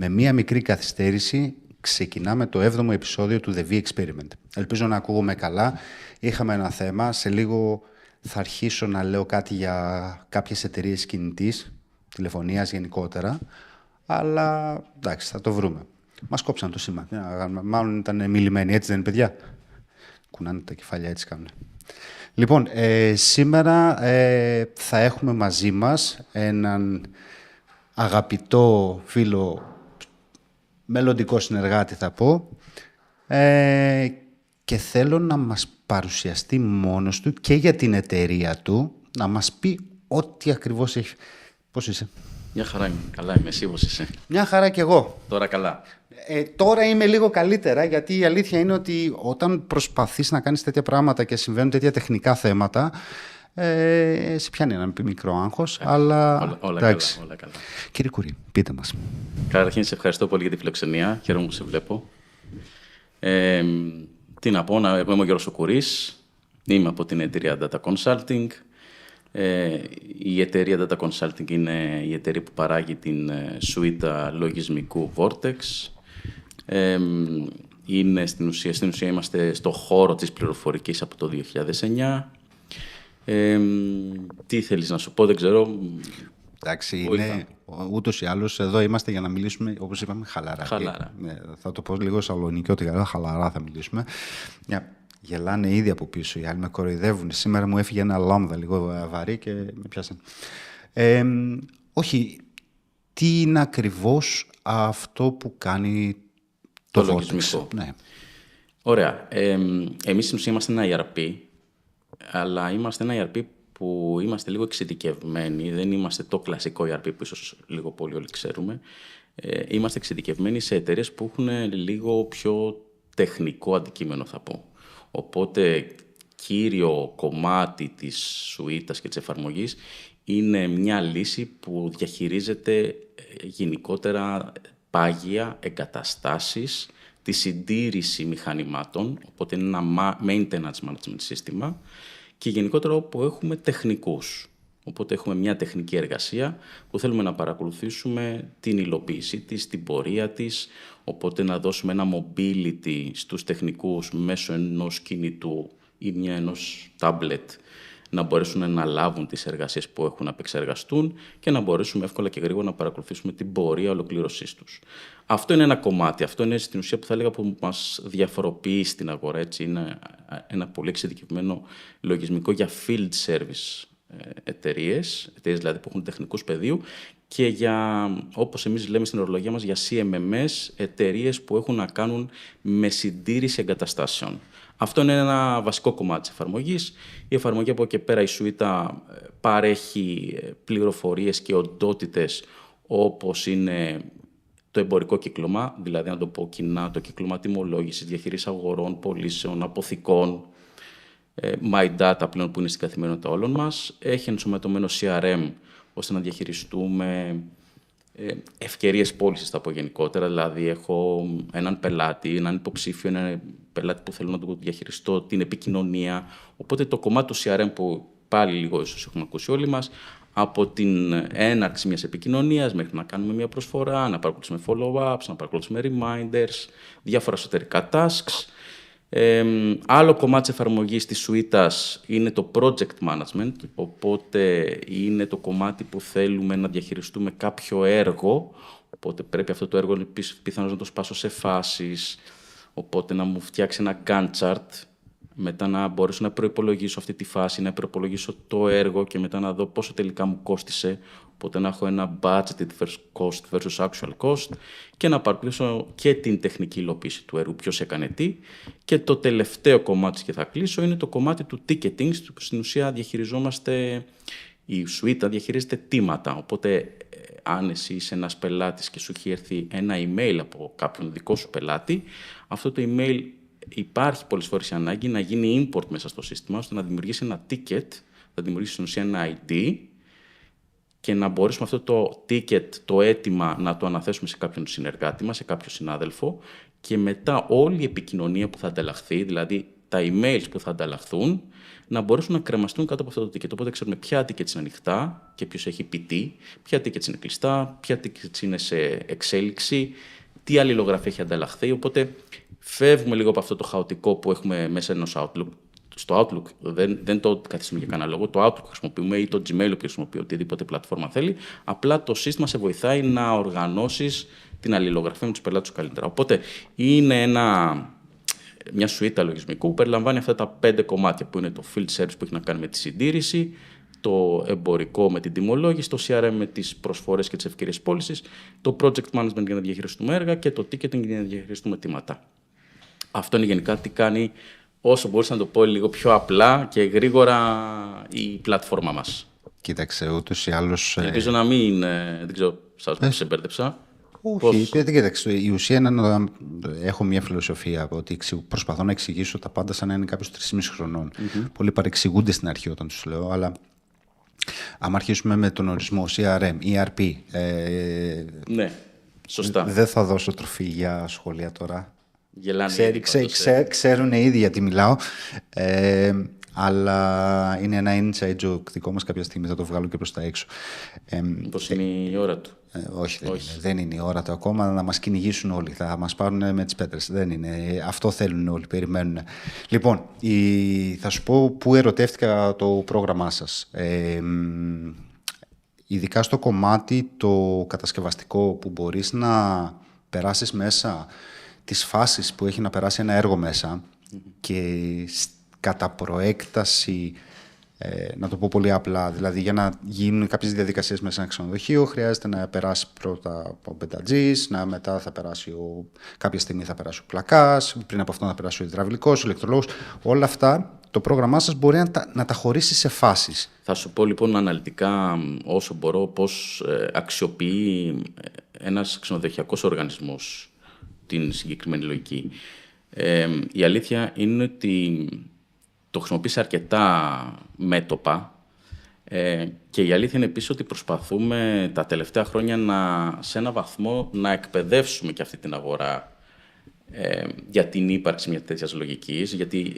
Με μία μικρή καθυστέρηση ξεκινάμε το 7ο επεισόδιο του The V-Experiment. Ελπίζω να ακούγομαι καλά. Είχαμε ένα θέμα. Σε λίγο θα αρχίσω να λέω κάτι για κάποιες εταιρείες κινητής, τηλεφωνίας γενικότερα. Αλλά εντάξει, θα το βρούμε. Μας κόψαν το σήμα. Μάλλον ήταν μιλημένοι, έτσι δεν είναι, παιδιά? Κουνάνε τα κεφάλια, έτσι κάνουν. Λοιπόν, σήμερα θα έχουμε μαζί μας έναν αγαπητό φίλο, μελλοντικό συνεργάτη θα πω, και θέλω να μας παρουσιαστεί μόνος του και για την εταιρεία του, να μας πει ό,τι ακριβώς έχει. Πώς είσαι? Μια χαρά είμαι. Καλά είμαι. Εσύ πώς είσαι? Μια χαρά κι εγώ. Τώρα καλά. Τώρα είμαι λίγο καλύτερα, γιατί η αλήθεια είναι ότι όταν προσπαθείς να κάνεις τέτοια πράγματα και συμβαίνουν τέτοια τεχνικά θέματα, σε πιάνει ένα μικρό άγχος, αλλά όλα καλά. Κύριε Κουρί, πείτε μας. Καταρχήν, σε ευχαριστώ πολύ για τη φιλοξενία. Χαίρομαι που σε βλέπω. Τι να πω, εγώ είμαι ο Γιώργος Κουρής, είμαι από την εταιρεία Data Consulting. Η εταιρεία Data Consulting είναι η εταιρεία που παράγει την σουίτα λογισμικού Vortex. Στην ουσία είμαστε στο χώρο της πληροφορικής από το 2009. Τι θέλεις να σου πω, δεν ξέρω. Εντάξει, είναι, ούτως ή άλλως εδώ είμαστε για να μιλήσουμε, όπως είπαμε, χαλαρά. Θα το πω λίγο σαλονικιώτικα, χαλαρά θα μιλήσουμε. Γελάνε ήδη από πίσω, οι άλλοι με κοροϊδεύουν. Σήμερα μου έφυγε ένα λάμδα λίγο βαρύ και με πιάσαν. Όχι, τι είναι ακριβώς αυτό που κάνει το λογισμικό? Ναι. Ωραία. Εμείς στην ουσία είμαστε ένα ERP, αλλά είμαστε ένα ERP που είμαστε λίγο εξειδικευμένοι. Δεν είμαστε το κλασικό ERP που ίσως λίγο πολύ όλοι ξέρουμε. Είμαστε εξειδικευμένοι σε εταιρείες που έχουν λίγο πιο τεχνικό αντικείμενο, θα πω. Οπότε, κύριο κομμάτι της σουίτας και της εφαρμογής είναι μια λύση που διαχειρίζεται γενικότερα πάγια εγκαταστάσεις, τη συντήρηση μηχανημάτων, οπότε είναι ένα maintenance management σύστημα, και γενικότερα όπου έχουμε τεχνικούς. Οπότε έχουμε μια τεχνική εργασία που θέλουμε να παρακολουθήσουμε την υλοποίησή της, την πορεία της, οπότε να δώσουμε ένα mobility στους τεχνικούς μέσω ενός κινητού ή ενός tablet, να μπορέσουν να λάβουν τις εργασίες που έχουν να επεξεργαστούν και να μπορέσουμε εύκολα και γρήγορα να παρακολουθήσουμε την πορεία ολοκλήρωσής τους. Αυτό είναι ένα κομμάτι. Αυτό είναι στην ουσία που θα έλεγα που μας διαφοροποιεί στην αγορά. Έτσι. Είναι ένα πολύ εξειδικευμένο λογισμικό για field service εταιρείες δηλαδή που έχουν τεχνικούς πεδίου, και για, όπως εμείς λέμε στην ορολογία μας, για CMMS, εταιρείες που έχουν να κάνουν με συντήρηση εγκαταστάσεων. Αυτό είναι ένα βασικό κομμάτι της εφαρμογής. Η εφαρμογή από εκεί πέρα, η σουίτα, παρέχει πληροφορίες και οντότητες όπως είναι το εμπορικό κύκλωμα, δηλαδή να το πω κοινά, το κύκλωμα τιμολόγησης, διαχείριση αγορών, πωλήσεων, αποθηκών, My Data πλέον που είναι στην καθημερινότητα όλων μας. Έχει ενσωματωμένο CRM ώστε να διαχειριστούμε ευκαιρίες πώλησης, θα πω γενικότερα. Δηλαδή έχω έναν πελάτη, έναν υποψήφιο, έναν πελάτη που θέλω να το διαχειριστώ, την επικοινωνία. Οπότε το κομμάτι του CRM που πάλι λίγο ίσως έχουμε ακούσει όλοι μας, από την έναρξη μιας επικοινωνίας μέχρι να κάνουμε μια προσφορά, να παρακολουθήσουμε follow-ups, να παρακολουθούμε reminders, διάφορα εσωτερικά tasks. Άλλο κομμάτι της εφαρμογής της σουίτας είναι το project management, οπότε είναι το κομμάτι που θέλουμε να διαχειριστούμε κάποιο έργο, οπότε πρέπει αυτό το έργο πιθανώς να το σπάσω σε φάσεις, οπότε να μου φτιάξει ένα Gantt chart, μετά να μπορέσω να προϋπολογίσω αυτή τη φάση, να προϋπολογίσω το έργο και μετά να δω πόσο τελικά μου κόστισε, οπότε να έχω ένα budgeted cost versus actual cost και να παρακολουθήσω και την τεχνική υλοποίηση του έργου, ποιος έκανε τι. Και το τελευταίο κομμάτι, και θα κλείσω, είναι το κομμάτι του ticketing, που στην ουσία διαχειριζόμαστε, η σουίτα διαχειρίζεται τίματα, οπότε αν εσύ είσαι ένας πελάτης και σου έχει έρθει ένα email από κάποιον δικό σου πελάτη, αυτό το email υπάρχει πολλές φορές η ανάγκη να γίνει import μέσα στο σύστημα, ώστε να δημιουργήσει ένα ticket, να δημιουργήσει στην ουσία ένα ID και να μπορέσουμε αυτό το ticket, το αίτημα, να το αναθέσουμε σε κάποιον συνεργάτη μας, σε κάποιον συνάδελφο, και μετά όλη η επικοινωνία που θα ανταλλαχθεί, δηλαδή τα emails που θα ανταλλαχθούν να μπορέσουν να κρεμαστούν κάτω από αυτό το ticket. Οπότε ξέρουμε ποια tickets είναι ανοιχτά και ποιος έχει PT, ποια tickets είναι κλειστά, ποια tickets είναι σε εξέλιξη, τι αλληλογραφία έχει ανταλλαχθεί. Οπότε φεύγουμε λίγο από αυτό το χαοτικό που έχουμε μέσα ενός Outlook. Στο Outlook δεν το καθίσουμε για κανένα λόγο. Το Outlook χρησιμοποιούμε ή το Gmail που χρησιμοποιεί οτιδήποτε πλατφόρμα θέλει. Απλά το σύστημα σε βοηθάει να οργανώσεις την αλληλογραφία με τους πελάτες σου καλύτερα. Οπότε είναι μια σουίτα λογισμικού που περιλαμβάνει αυτά τα 5 κομμάτια που είναι το field service που έχει να κάνει με τη συντήρηση, το εμπορικό με την τιμολόγηση, το CRM με τις προσφορές και τις ευκαιρίες πώλησης, το project management για να διαχειριστούμε έργα και το ticketing για να διαχειριστούμε τιμάτα. Αυτό είναι γενικά τι κάνει, όσο μπορούσα να το πω λίγο πιο απλά και γρήγορα, η πλατφόρμα μας. Κοίταξε, ούτως ή άλλως... Ελπίζω να μην, δεν ξέρω, σας εμπέρδεψα. Όχι, κοίταξε, η ουσία είναι να έχω μια φιλοσοφία ότι προσπαθώ να εξηγήσω τα πάντα σαν να είναι κάποιος 3,5 χρονών. Πολλοί παρεξηγούνται στην αρχή όταν τους λέω, αλλά άμα αρχίσουμε με τον ορισμό CRM, ERP... ναι, σωστά. Δεν θα δώσω τροφή για σχόλια τώρα. Γελάνε ξέρουν ήδη γιατί μιλάω, αλλά είναι ένα inside joke δικό μας, κάποια στιγμή θα το βγάλω και προς τα έξω. Πώς είναι η ώρα του? Όχι, δεν είναι η ώρα του ακόμα, να μας κυνηγήσουν όλοι, θα μας πάρουν με τις πέτρες. Δεν είναι, αυτό θέλουν όλοι, περιμένουν. Λοιπόν, θα σου πω πού ερωτεύτηκα το πρόγραμμά σας. Ειδικά στο κομμάτι το κατασκευαστικό που μπορείς να περάσεις μέσα τις φάσεις που έχει να περάσει ένα έργο μέσα και κατά προέκταση, να το πω πολύ απλά, δηλαδή για να γίνουν κάποιες διαδικασίες μέσα σε ένα ξενοδοχείο χρειάζεται να περάσει πρώτα ο πεντατζής, μετά θα περάσει κάποια στιγμή θα περάσει ο κλακάς, πριν από αυτό να περάσει ο υδραυλικός, ο ηλεκτρολόγος, όλα αυτά το πρόγραμμά σας μπορεί να τα χωρίσει σε φάσεις. Θα σου πω λοιπόν αναλυτικά όσο μπορώ πώς αξιοποιεί ένας ξενοδοχειακός οργανισμός την συγκεκριμένη λογική. Η αλήθεια είναι ότι το χρησιμοποιεί αρκετά μέτωπα και η αλήθεια είναι επίσης ότι προσπαθούμε τα τελευταία χρόνια σε ένα βαθμό να εκπαιδεύσουμε και αυτή την αγορά για την ύπαρξη μιας τέτοιας λογικής, γιατί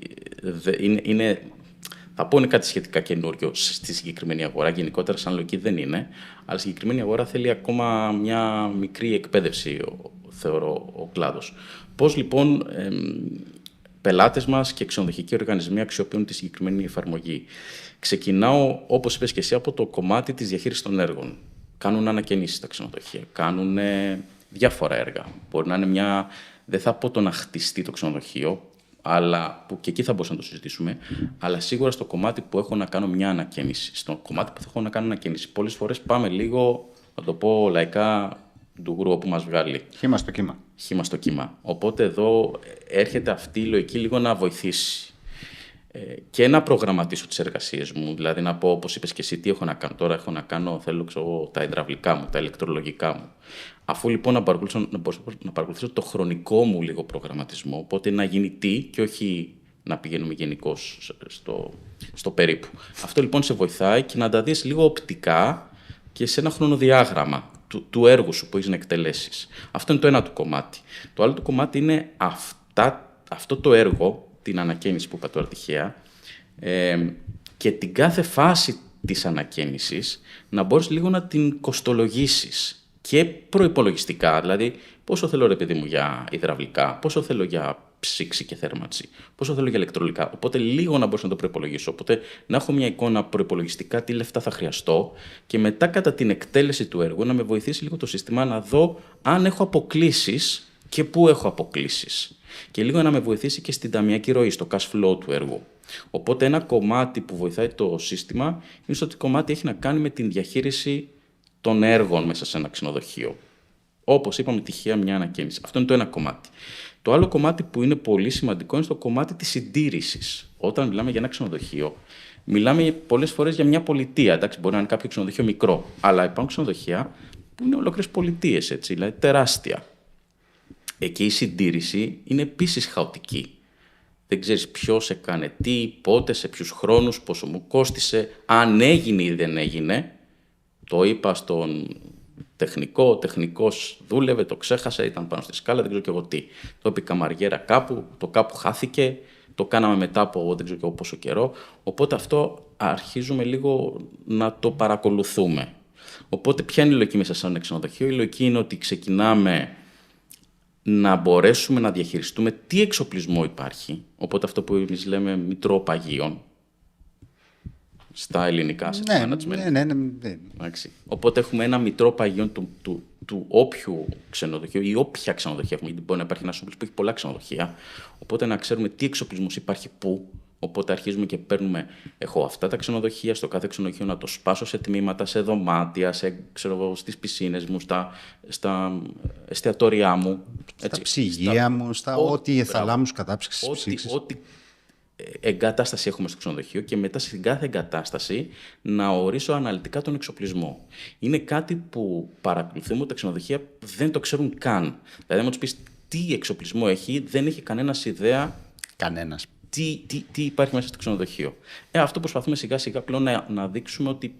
θα πω είναι κάτι σχετικά καινούριο στη συγκεκριμένη αγορά, γενικότερα σαν λογική δεν είναι, αλλά η συγκεκριμένη αγορά θέλει ακόμα μια μικρή εκπαίδευση, θεωρώ, ο κλάδος. Πώς λοιπόν πελάτες μας και ξενοδοχειακοί οργανισμοί αξιοποιούν τη συγκεκριμένη εφαρμογή? Ξεκινάω, όπως είπες και εσύ, από το κομμάτι της διαχείρισης των έργων. Κάνουν ανακαινήσεις στα ξενοδοχεία, κάνουν διάφορα έργα. Μπορεί να είναι δεν θα πω το να χτιστεί το ξενοδοχείο, αλλά που και εκεί θα μπορούσαμε να το συζητήσουμε, αλλά σίγουρα στο κομμάτι που έχω να κάνω μια ανακαίνιση. Στο κομμάτι που θα έχω να κάνω ανακαίνιση, πολλές φορές πάμε λίγο, να το πω λαϊκά, ντουγρού όπου μας βγάλει. Χύμα στο κύμα. Οπότε εδώ έρχεται αυτή η λογική λίγο να βοηθήσει και να προγραμματίσω τις εργασίες μου. Δηλαδή να πω, όπως είπες και εσύ, τι έχω να κάνω τώρα. Έχω να κάνω, τα υδραυλικά μου, τα ηλεκτρολογικά μου. Αφού λοιπόν να παρακολουθήσω το χρονικό μου λίγο προγραμματισμό, οπότε να γίνει τι και όχι να πηγαίνουμε γενικώς στο περίπου. Αυτό λοιπόν σε βοηθάει και να τα δεις λίγο οπτικά και σε ένα χρονοδιάγραμμα του έργου σου που έχεις να εκτελέσεις. Αυτό είναι το ένα του κομμάτι. Το άλλο του κομμάτι είναι αυτό το έργο, την ανακαίνιση που είπα τώρα τυχαία, και την κάθε φάση της ανακαίνισης να μπορείς λίγο να την κοστολογήσεις και προϋπολογιστικά. Δηλαδή, πόσο θέλω ρε παιδί μου για υδραυλικά, πόσο θέλω για ψήξη και θέρμανση, πόσο θέλω για ηλεκτρολικά. Οπότε λίγο να μπορέσω να το προϋπολογίσω. Οπότε να έχω μια εικόνα προϋπολογιστικά τι λεφτά θα χρειαστώ και μετά κατά την εκτέλεση του έργου να με βοηθήσει λίγο το σύστημα να δω αν έχω αποκλίσεις και πού έχω αποκλίσεις. Και λίγο να με βοηθήσει και στην ταμιακή ροή, στο cash flow του έργου. Οπότε ένα κομμάτι που βοηθάει το σύστημα είναι στο ότι κομμάτι έχει να κάνει με την διαχείριση των έργων μέσα σε ένα ξενοδοχείο. Όπως είπαμε, τυχαία μια ανακαίνιση. Αυτό είναι το ένα κομμάτι. Το άλλο κομμάτι που είναι πολύ σημαντικό είναι στο κομμάτι της συντήρησης. Όταν μιλάμε για ένα ξενοδοχείο, μιλάμε πολλές φορές για μια πολιτεία. Εντάξει, μπορεί να είναι κάποιο ξενοδοχείο μικρό, αλλά υπάρχουν ξενοδοχεία που είναι ολόκληρες πολιτείες, έτσι, δηλαδή τεράστια. Εκεί η συντήρηση είναι επίσης χαοτική. Δεν ξέρεις ποιος έκανε τι, πότε, σε ποιους χρόνους, πόσο μου κόστισε, αν έγινε ή δεν έγινε. Το είπα στον τεχνικό, ο τεχνικός δούλευε, το ξέχασε, ήταν πάνω στη σκάλα, δεν ξέρω και εγώ τι. Το είπε η καμαριέρα κάπου, το κάπου χάθηκε, Το κάναμε μετά από δεν ξέρω και πόσο καιρό. Οπότε αυτό αρχίζουμε λίγο να το παρακολουθούμε. Οπότε ποια είναι η λογική μέσα σε ένα ξενοδοχείο? Η λογική είναι ότι ξεκινάμε να μπορέσουμε να διαχειριστούμε τι εξοπλισμό υπάρχει. Οπότε αυτό που εμείς λέμε μητρό παγίων, στα ελληνικά, asset management. Ναι. Οπότε έχουμε ένα μητρό παγίων του όποιου ξενοδοχείου ή όποια ξενοδοχεία έχουμε. Γιατί μπορεί να υπάρχει ένας όπλος που έχει πολλά ξενοδοχεία. Οπότε να ξέρουμε τι εξοπλισμός υπάρχει πού. Οπότε αρχίζουμε και παίρνουμε. Έχω αυτά τα ξενοδοχεία, στο κάθε ξενοδοχείο να το σπάσω σε τμήματα, σε δωμάτια, στις πισίνες μου, στα εστιατόρια μου. Στα ψυγεία μου, στα ό,τι θαλάμους κατάψυξης ψήξης. Ό,τι εγκατάσταση έχουμε στο ξενοδοχείο και μετά στην κάθε εγκατάσταση να ορίσω αναλυτικά τον εξοπλισμό. Είναι κάτι που παρακολουθούμε ότι τα ξενοδοχεία δεν το ξέρουν καν. Δηλαδή, αν του πεις τι εξοπλισμό έχει, δεν έχει κανένας ιδέα. Κανένας. Τι υπάρχει μέσα στο ξενοδοχείο. Αυτό προσπαθούμε σιγά σιγά πλέον να δείξουμε ότι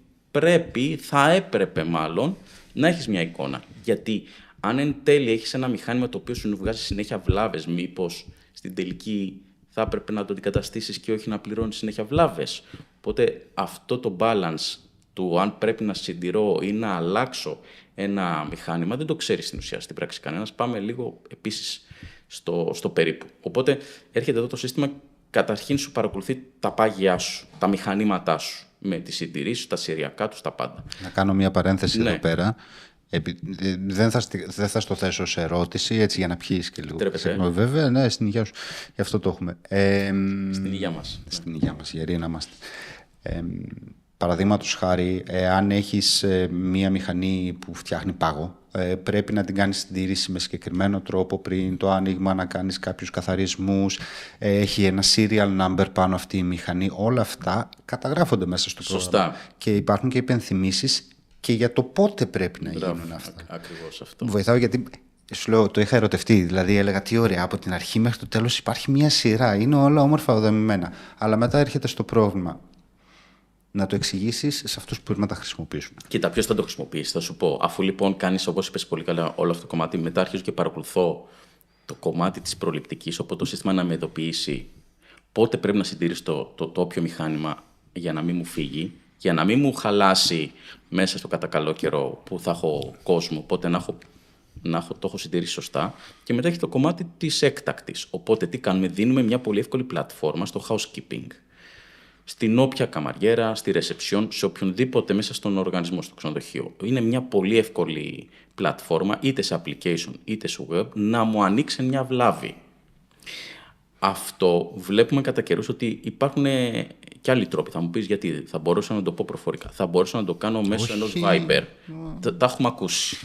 θα έπρεπε μάλλον να έχεις μια εικόνα. Γιατί αν εν τέλει έχεις ένα μηχάνημα το οποίο σου βγάζει συνέχεια βλάβες, μήπως στην τελική θα έπρεπε να το αντικαταστήσεις και όχι να πληρώνεις συνέχεια βλάβες. Οπότε αυτό το balance του αν πρέπει να συντηρώ ή να αλλάξω ένα μηχάνημα δεν το ξέρει στην ουσία στην πράξη κανένας. Πάμε λίγο επίσης στο περίπου. Οπότε έρχεται εδώ το σύστημα, καταρχήν σου παρακολουθεί τα πάγια σου, τα μηχανήματά σου, με τις συντηρήσεις, τα σηριακά τους, τα πάντα. Να κάνω μια παρένθεση εδώ πέρα. Δεν θα στο θέσω σε ερώτηση, έτσι για να πιείς και λίγο. Βέβαια, ναι, στην υγεία σου. Γι' αυτό το έχουμε. Στην υγεία μας. Στην υγεία μας, γεροί να είμαστε. Παραδείγματος χάρη, αν έχεις μία μηχανή που φτιάχνει πάγο, πρέπει να την κάνεις συντήρηση με συγκεκριμένο τρόπο πριν το άνοιγμα, να κάνεις κάποιους καθαρισμούς, έχει ένα serial number πάνω αυτή η μηχανή. Όλα αυτά καταγράφονται μέσα στο πρόγραμμα. Σωστά. Και υπάρχουν και υπενθυμίσεις και για το πότε πρέπει να γίνουν αυτά. Ακριβώς αυτό. Βοηθάω γιατί σου λέω, το είχα ερωτευτεί. Δηλαδή έλεγα τι ωραία, από την αρχή μέχρι το τέλος υπάρχει μια σειρά. Είναι όλα όμορφα δομημένα. Αλλά μετά έρχεται στο πρόβλημα. Να το εξηγήσεις σε αυτούς που πρέπει να τα χρησιμοποιήσουν. Κοίτα, ποιος θα το χρησιμοποιήσει, θα σου πω. Αφού λοιπόν κάνεις, όπως είπες πολύ καλά, όλο αυτό το κομμάτι, μετά αρχίζω και παρακολουθώ το κομμάτι της προληπτικής, οπότε το σύστημα να με ειδοποιήσει πότε πρέπει να συντηρήσει το όποιο μηχάνημα για να μην μου φύγει, για να μην μου χαλάσει μέσα στο κατά καλό καιρό που θα έχω κόσμο, οπότε το έχω συντηρήσει σωστά. Και μετά έχει το κομμάτι της έκτακτης. Οπότε τι κάνουμε, δίνουμε μια πολύ εύκολη πλατφόρμα στο housekeeping. Στην όποια καμαριέρα, στη reception, σε οποιονδήποτε μέσα στον οργανισμό, στο ξενοδοχείο. Είναι μια πολύ εύκολη πλατφόρμα, είτε σε application είτε σε web, να μου ανοίξει μια βλάβη. Αυτό βλέπουμε κατά καιρούς ότι υπάρχουν και άλλοι τρόποι. Θα μου πεις γιατί, θα μπορούσα να το πω προφορικά. Θα μπορούσα να το κάνω μέσω ενός Viber. Τα έχουμε ακούσει.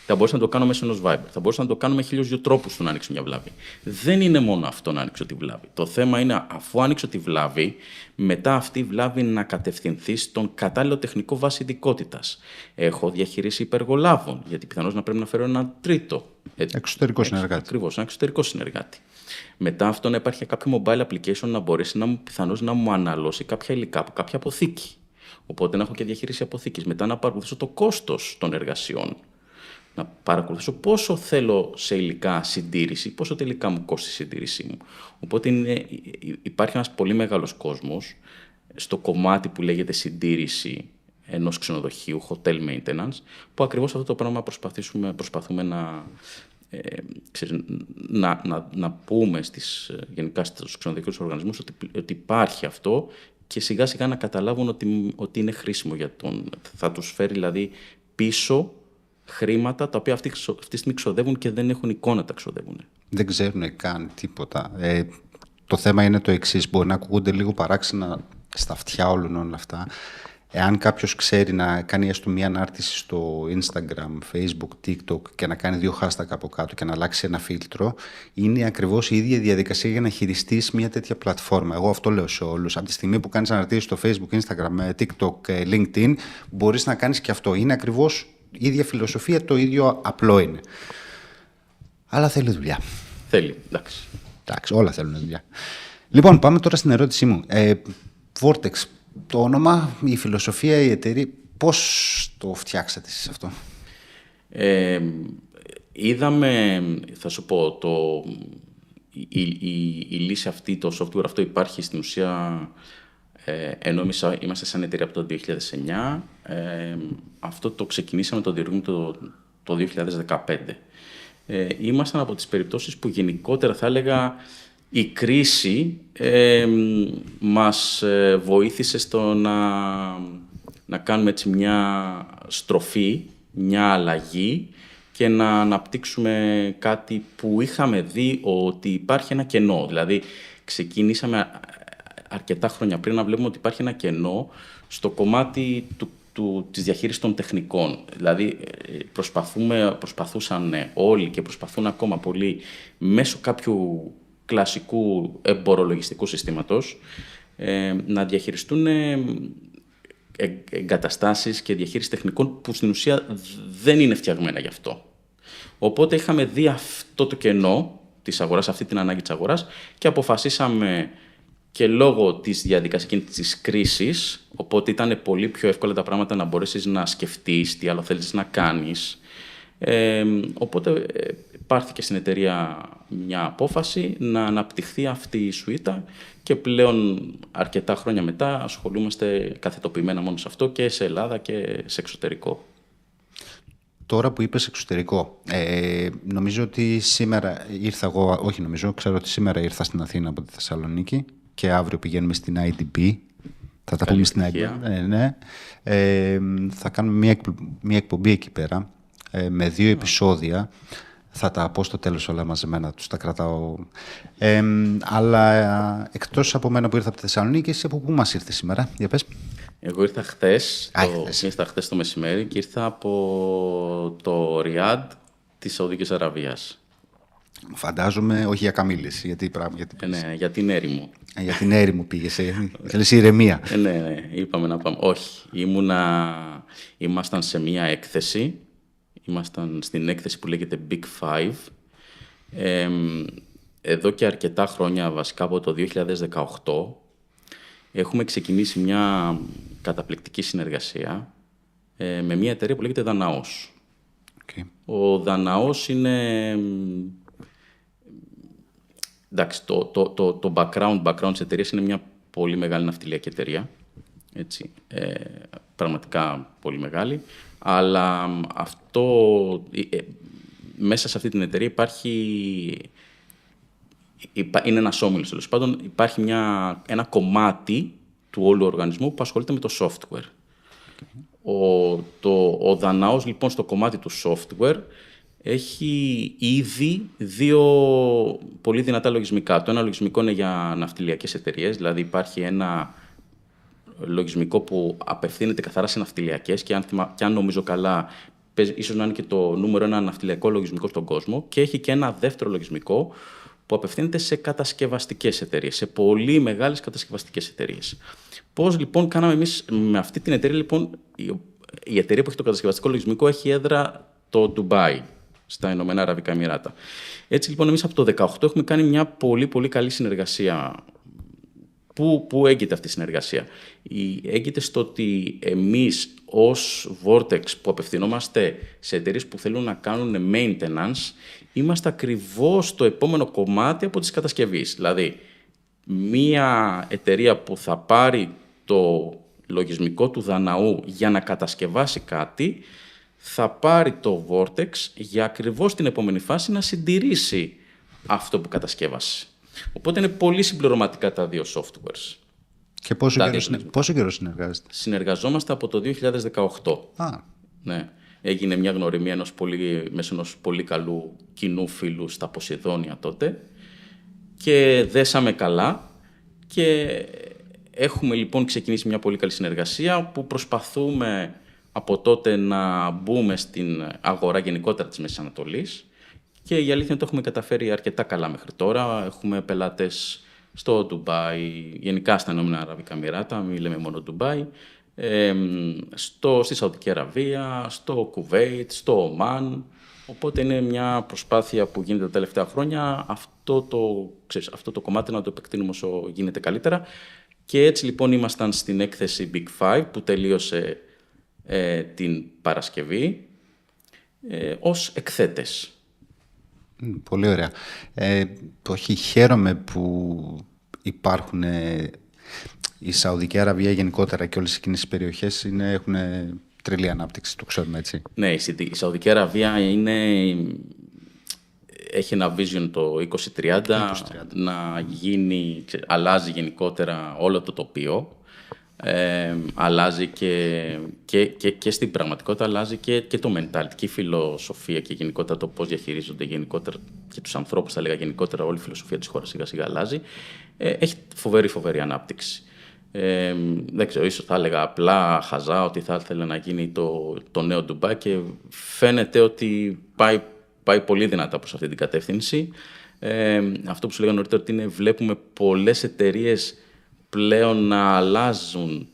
Θα μπορούσα να το κάνω μέσω ενός Viber. Θα μπορούσα να το κάνω με 1002 τρόπους να ανοίξω μια βλάβη. Δεν είναι μόνο αυτό να ανοίξω τη βλάβη. Το θέμα είναι, αφού ανοίξω τη βλάβη, μετά αυτή η βλάβη να κατευθυνθεί στον κατάλληλο τεχνικό βάση ειδικότητας. Έχω διαχείριση υπεργολάβων, γιατί πιθανώς να πρέπει να φέρω έναν τρίτο. Εξωτερικό συνεργάτη. Ακριβώς, ένα εξωτερικό συνεργάτη. Μετά αυτό να υπάρχει κάποιο mobile application να μπορέσει πιθανώς να μου αναλώσει κάποια υλικά από κάποια αποθήκη. Οπότε να έχω και διαχείριση αποθήκης. Μετά να παρακολουθήσω το κόστος των εργασιών. Να παρακολουθήσω πόσο θέλω σε υλικά συντήρηση, πόσο τελικά μου κόστησε η συντήρησή μου. Οπότε υπάρχει ένας πολύ μεγάλος κόσμος στο κομμάτι που λέγεται συντήρηση ενός ξενοδοχείου, hotel maintenance, που ακριβώς αυτό το πράγμα προσπαθούμε να πούμε γενικά στους ξενοδοχείους οργανισμούς ότι υπάρχει αυτό και σιγά σιγά να καταλάβουν ότι είναι χρήσιμο για θα τους φέρει δηλαδή πίσω χρήματα τα οποία αυτή τη στιγμή ξοδεύουν και δεν έχουν εικόνα τα ξοδεύουν. Δεν ξέρουν καν τίποτα. Το θέμα είναι το εξής. Μπορεί να ακούγονται λίγο παράξενα στα αυτιά όλων όλα αυτά. Εάν κάποιος ξέρει να κάνει έστω μία ανάρτηση στο Instagram, Facebook, TikTok και να κάνει 2 hashtag από κάτω και να αλλάξει ένα φίλτρο, είναι ακριβώς η ίδια διαδικασία για να χειριστείς μία τέτοια πλατφόρμα. Εγώ αυτό λέω σε όλους. Από τη στιγμή που κάνεις αναρτήσεις στο Facebook, Instagram, TikTok, LinkedIn, μπορείς να κάνεις και αυτό. Είναι ακριβώς η ίδια φιλοσοφία, το ίδιο απλό είναι. Αλλά θέλει δουλειά. Θέλει, εντάξει. Εντάξει, όλα θέλουν δουλειά. Λοιπόν, πάμε τώρα στην ερώτησή μου. Vortex, το όνομα, η φιλοσοφία, η εταιρεία, πώς το φτιάξατε εσείς αυτό? Είδαμε, θα σου πω, η λύση αυτή, το software αυτό υπάρχει στην ουσία, ενώ εμείς είμαστε σαν εταιρεία από το 2009, αυτό το ξεκινήσαμε, το διεργούμε το 2015. Ήμασταν από τις περιπτώσεις που γενικότερα θα έλεγα η κρίση μας βοήθησε στο να κάνουμε έτσι μια στροφή, μια αλλαγή και να αναπτύξουμε κάτι που είχαμε δει ότι υπάρχει ένα κενό. Δηλαδή, ξεκινήσαμε αρκετά χρόνια πριν να βλέπουμε ότι υπάρχει ένα κενό στο κομμάτι της διαχείρισης των τεχνικών. Δηλαδή, προσπαθούσαν όλοι και προσπαθούν ακόμα πολύ μέσω κάποιου κλασικού εμπορολογιστικού συστήματος να διαχειριστούν εγκαταστάσεις και διαχείριση τεχνικών που στην ουσία δεν είναι φτιαγμένα γι' αυτό. Οπότε είχαμε δει αυτό το κενό της αγοράς, αυτή την ανάγκη της αγοράς και αποφασίσαμε και λόγω της διαδικασίας της κρίσης, οπότε ήταν πολύ πιο εύκολα τα πράγματα να μπορέσεις να σκεφτείς τι άλλο θέλεις να κάνεις. Οπότε πάρθηκε στην εταιρεία μια απόφαση να αναπτυχθεί αυτή η σουίτα και πλέον αρκετά χρόνια μετά ασχολούμαστε καθετοποιημένα μόνο σε αυτό και σε Ελλάδα και σε εξωτερικό. Τώρα που είπες εξωτερικό, νομίζω ότι σήμερα ήρθα εγώ, όχι νομίζω, ξέρω ότι σήμερα ήρθα στην Αθήνα από τη Θεσσαλονίκη και αύριο πηγαίνουμε στην IDB. Θα τα πούμε στην IDB. Ναι. Θα κάνουμε μια εκπομπή εκεί πέρα με 2 επεισόδια. Θα τα πω στο τέλος όλα μαζεμένα, τους τα κρατάω. Αλλά εκτός από μένα που ήρθα από τη Θεσσαλονίκη, εσύ από πού μας ήρθε σήμερα, για πες. Εγώ ήρθα χθες το μεσημέρι και ήρθα από το Ριάντ της Σαουδικής Αραβίας. Φαντάζομαι, όχι για καμήλες, ναι, για την έρημο. Για την έρημο πήγες, θέλεις ηρεμία. Ναι, είπαμε να πάμε. Όχι, ήμασταν σε μια έκθεση. Ήμασταν στην έκθεση που λέγεται Big Five. Εδώ και αρκετά χρόνια, βασικά από το 2018, έχουμε ξεκινήσει μια καταπληκτική συνεργασία με μια εταιρεία που λέγεται Δαναός. Okay. Ο Δαναός είναι... Εντάξει, το background της εταιρείας είναι μια πολύ μεγάλη ναυτιλιακή εταιρεία. Έτσι, πραγματικά πολύ μεγάλη. Αλλά μέσα σε αυτή την εταιρεία είναι ένας όμιλος, τέλος πάντων, υπάρχει ένα κομμάτι του όλου οργανισμού που ασχολείται με το software. Ο Δαναός, λοιπόν, στο κομμάτι του software έχει ήδη 2 πολύ δυνατά λογισμικά. Το ένα λογισμικό είναι για ναυτιλιακές εταιρείες, δηλαδή υπάρχει ένα λογισμικό που απευθύνεται καθαρά σε ναυτιλιακές και αν νομίζω καλά, ίσως να είναι και το νούμερο 1 ναυτιλιακό λογισμικό στον κόσμο, και έχει και ένα δεύτερο λογισμικό που απευθύνεται σε κατασκευαστικές εταιρείες, σε πολύ μεγάλες κατασκευαστικές εταιρείες. Πώς λοιπόν κάναμε εμείς με αυτή την εταιρεία? Λοιπόν, η εταιρεία που έχει το κατασκευαστικό λογισμικό έχει έδρα το Ντουμπάι, στα Ηνωμένα Αραβικά Εμιράτα. Έτσι λοιπόν εμείς από το 2018 έχουμε κάνει μια πολύ πολύ καλή συνεργασία. Πού έγκυται αυτή η συνεργασία? Έγκυται στο ότι εμείς ως Vortex που απευθυνόμαστε σε εταιρείες που θέλουν να κάνουν maintenance, είμαστε ακριβώς το επόμενο κομμάτι από της κατασκευής. Δηλαδή, μία εταιρεία που θα πάρει το λογισμικό του Δαναού για να κατασκευάσει κάτι, θα πάρει το Vortex για ακριβώς την επόμενη φάση να συντηρήσει αυτό που κατασκεύασε. Οπότε είναι πολύ συμπληρωματικά τα 2 softwares. Και πόσο καιρό συνεργάζεστε? Συνεργαζόμαστε από το 2018. Ναι. Έγινε μια γνωριμία μέσω ενός πολύ καλού κοινού φίλου στα Ποσειδόνια τότε και δέσαμε καλά και έχουμε λοιπόν ξεκινήσει μια πολύ καλή συνεργασία που προσπαθούμε από τότε να μπούμε στην αγορά γενικότερα της Μέσης Ανατολής. Και η αλήθεια είναι ότι το έχουμε καταφέρει αρκετά καλά μέχρι τώρα. Έχουμε πελάτες στο Ντουμπάι, γενικά στα Ηνωμένα Αραβικά Εμιράτα, μην λέμε μόνο Ντουμπάι, στη Σαουδική Αραβία, στο Κουβέιτ, στο Ομάν. Οπότε είναι μια προσπάθεια που γίνεται τα τελευταία χρόνια αυτό το κομμάτι να το επεκτείνουμε όσο γίνεται καλύτερα. Και έτσι λοιπόν ήμασταν στην έκθεση Big Five που τελείωσε την Παρασκευή ως εκθέτες. Πολύ ωραία. Όχι, χαίρομαι που υπάρχουν η Σαουδική Αραβία γενικότερα και όλες εκείνες οι περιοχές έχουν τρελή ανάπτυξη, το ξέρουμε έτσι. Ναι, η Σαουδική Αραβία έχει ένα vision το 2030 να γίνει, αλλάζει γενικότερα όλο το τοπίο. Αλλάζει και στην πραγματικότητα, αλλάζει και το mentality, και η φιλοσοφία και γενικότερα το πώς διαχειρίζονται γενικότερα και τους ανθρώπους, θα λέγα γενικότερα, όλη η φιλοσοφία της χώρας σιγά σιγά αλλάζει. Έχει φοβερή ανάπτυξη. Δεν ξέρω, ίσως θα έλεγα απλά χαζά ότι θα ήθελε να γίνει το νέο Ντουμπάι και φαίνεται ότι πάει πολύ δυνατά προς αυτή την κατεύθυνση. Αυτό που σου λέγα νωρίτερα, ότι βλέπουμε πολλές εταιρείες πλέον να αλλάζουν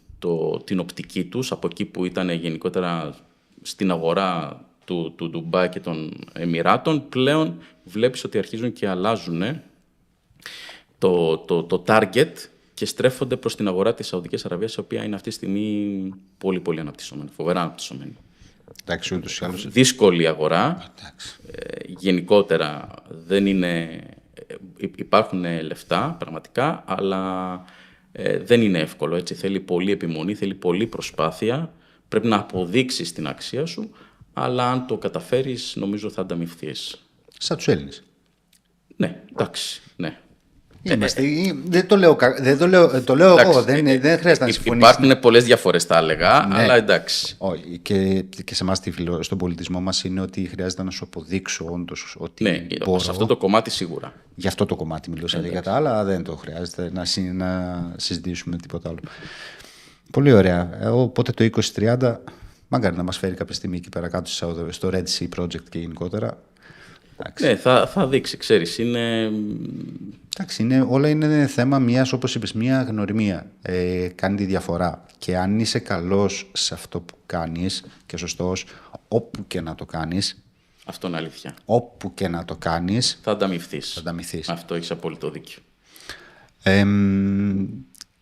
την οπτική τους από εκεί που ήταν γενικότερα στην αγορά του Ντουμπάι και των Εμιράτων. Πλέον βλέπεις ότι αρχίζουν και αλλάζουν το target και στρέφονται προς την αγορά της Σαουδικής Αραβίας, η οποία είναι αυτή τη στιγμή πολύ αναπτυσσόμενη, φοβερά αναπτυσσόμενη. Εντάξει, ούτως ή άλλως. Δύσκολη αγορά. Γενικότερα δεν είναι... Υπάρχουν λεφτά πραγματικά, αλλά δεν είναι εύκολο. Έτσι. Θέλει πολλή επιμονή, θέλει πολλή προσπάθεια. Πρέπει να αποδείξεις την αξία σου, αλλά αν το καταφέρεις, νομίζω θα ανταμοιφθείς. Σαν τους Έλληνες. Ναι, εντάξει, ναι. Δεν το λέω, το λέω εγώ, δεν χρειάζεται να συμφωνήσεις. Υπάρχουν πολλές διαφορές, θα έλεγα, ναι, αλλά εντάξει. Και σε εμάς στον πολιτισμό μας είναι ότι χρειάζεται να σου αποδείξω όντως ότι ναι, μπορώ. Σε αυτό το κομμάτι σίγουρα. Για αυτό το κομμάτι μιλούσα, για τα άλλα δεν το χρειάζεται να συζητήσουμε τίποτα άλλο. Πολύ ωραία. Οπότε το 2030, μάγκαρι να μας φέρει κάποια στιγμή εκεί πέρα κάτω στο Red Sea Project και γενικότερα. Ναι, θα δείξει, ξέρεις, είναι... Εντάξει, όλα είναι θέμα μιας, όπως είπες, μια γνωριμία. Κάνει τη διαφορά. Και αν είσαι καλός σε αυτό που κάνεις και σωστός, όπου και να το κάνεις... Αυτό είναι αλήθεια. Όπου και να το κάνεις... Θα ανταμοιφθείς. Αυτό έχεις απόλυτο δίκιο.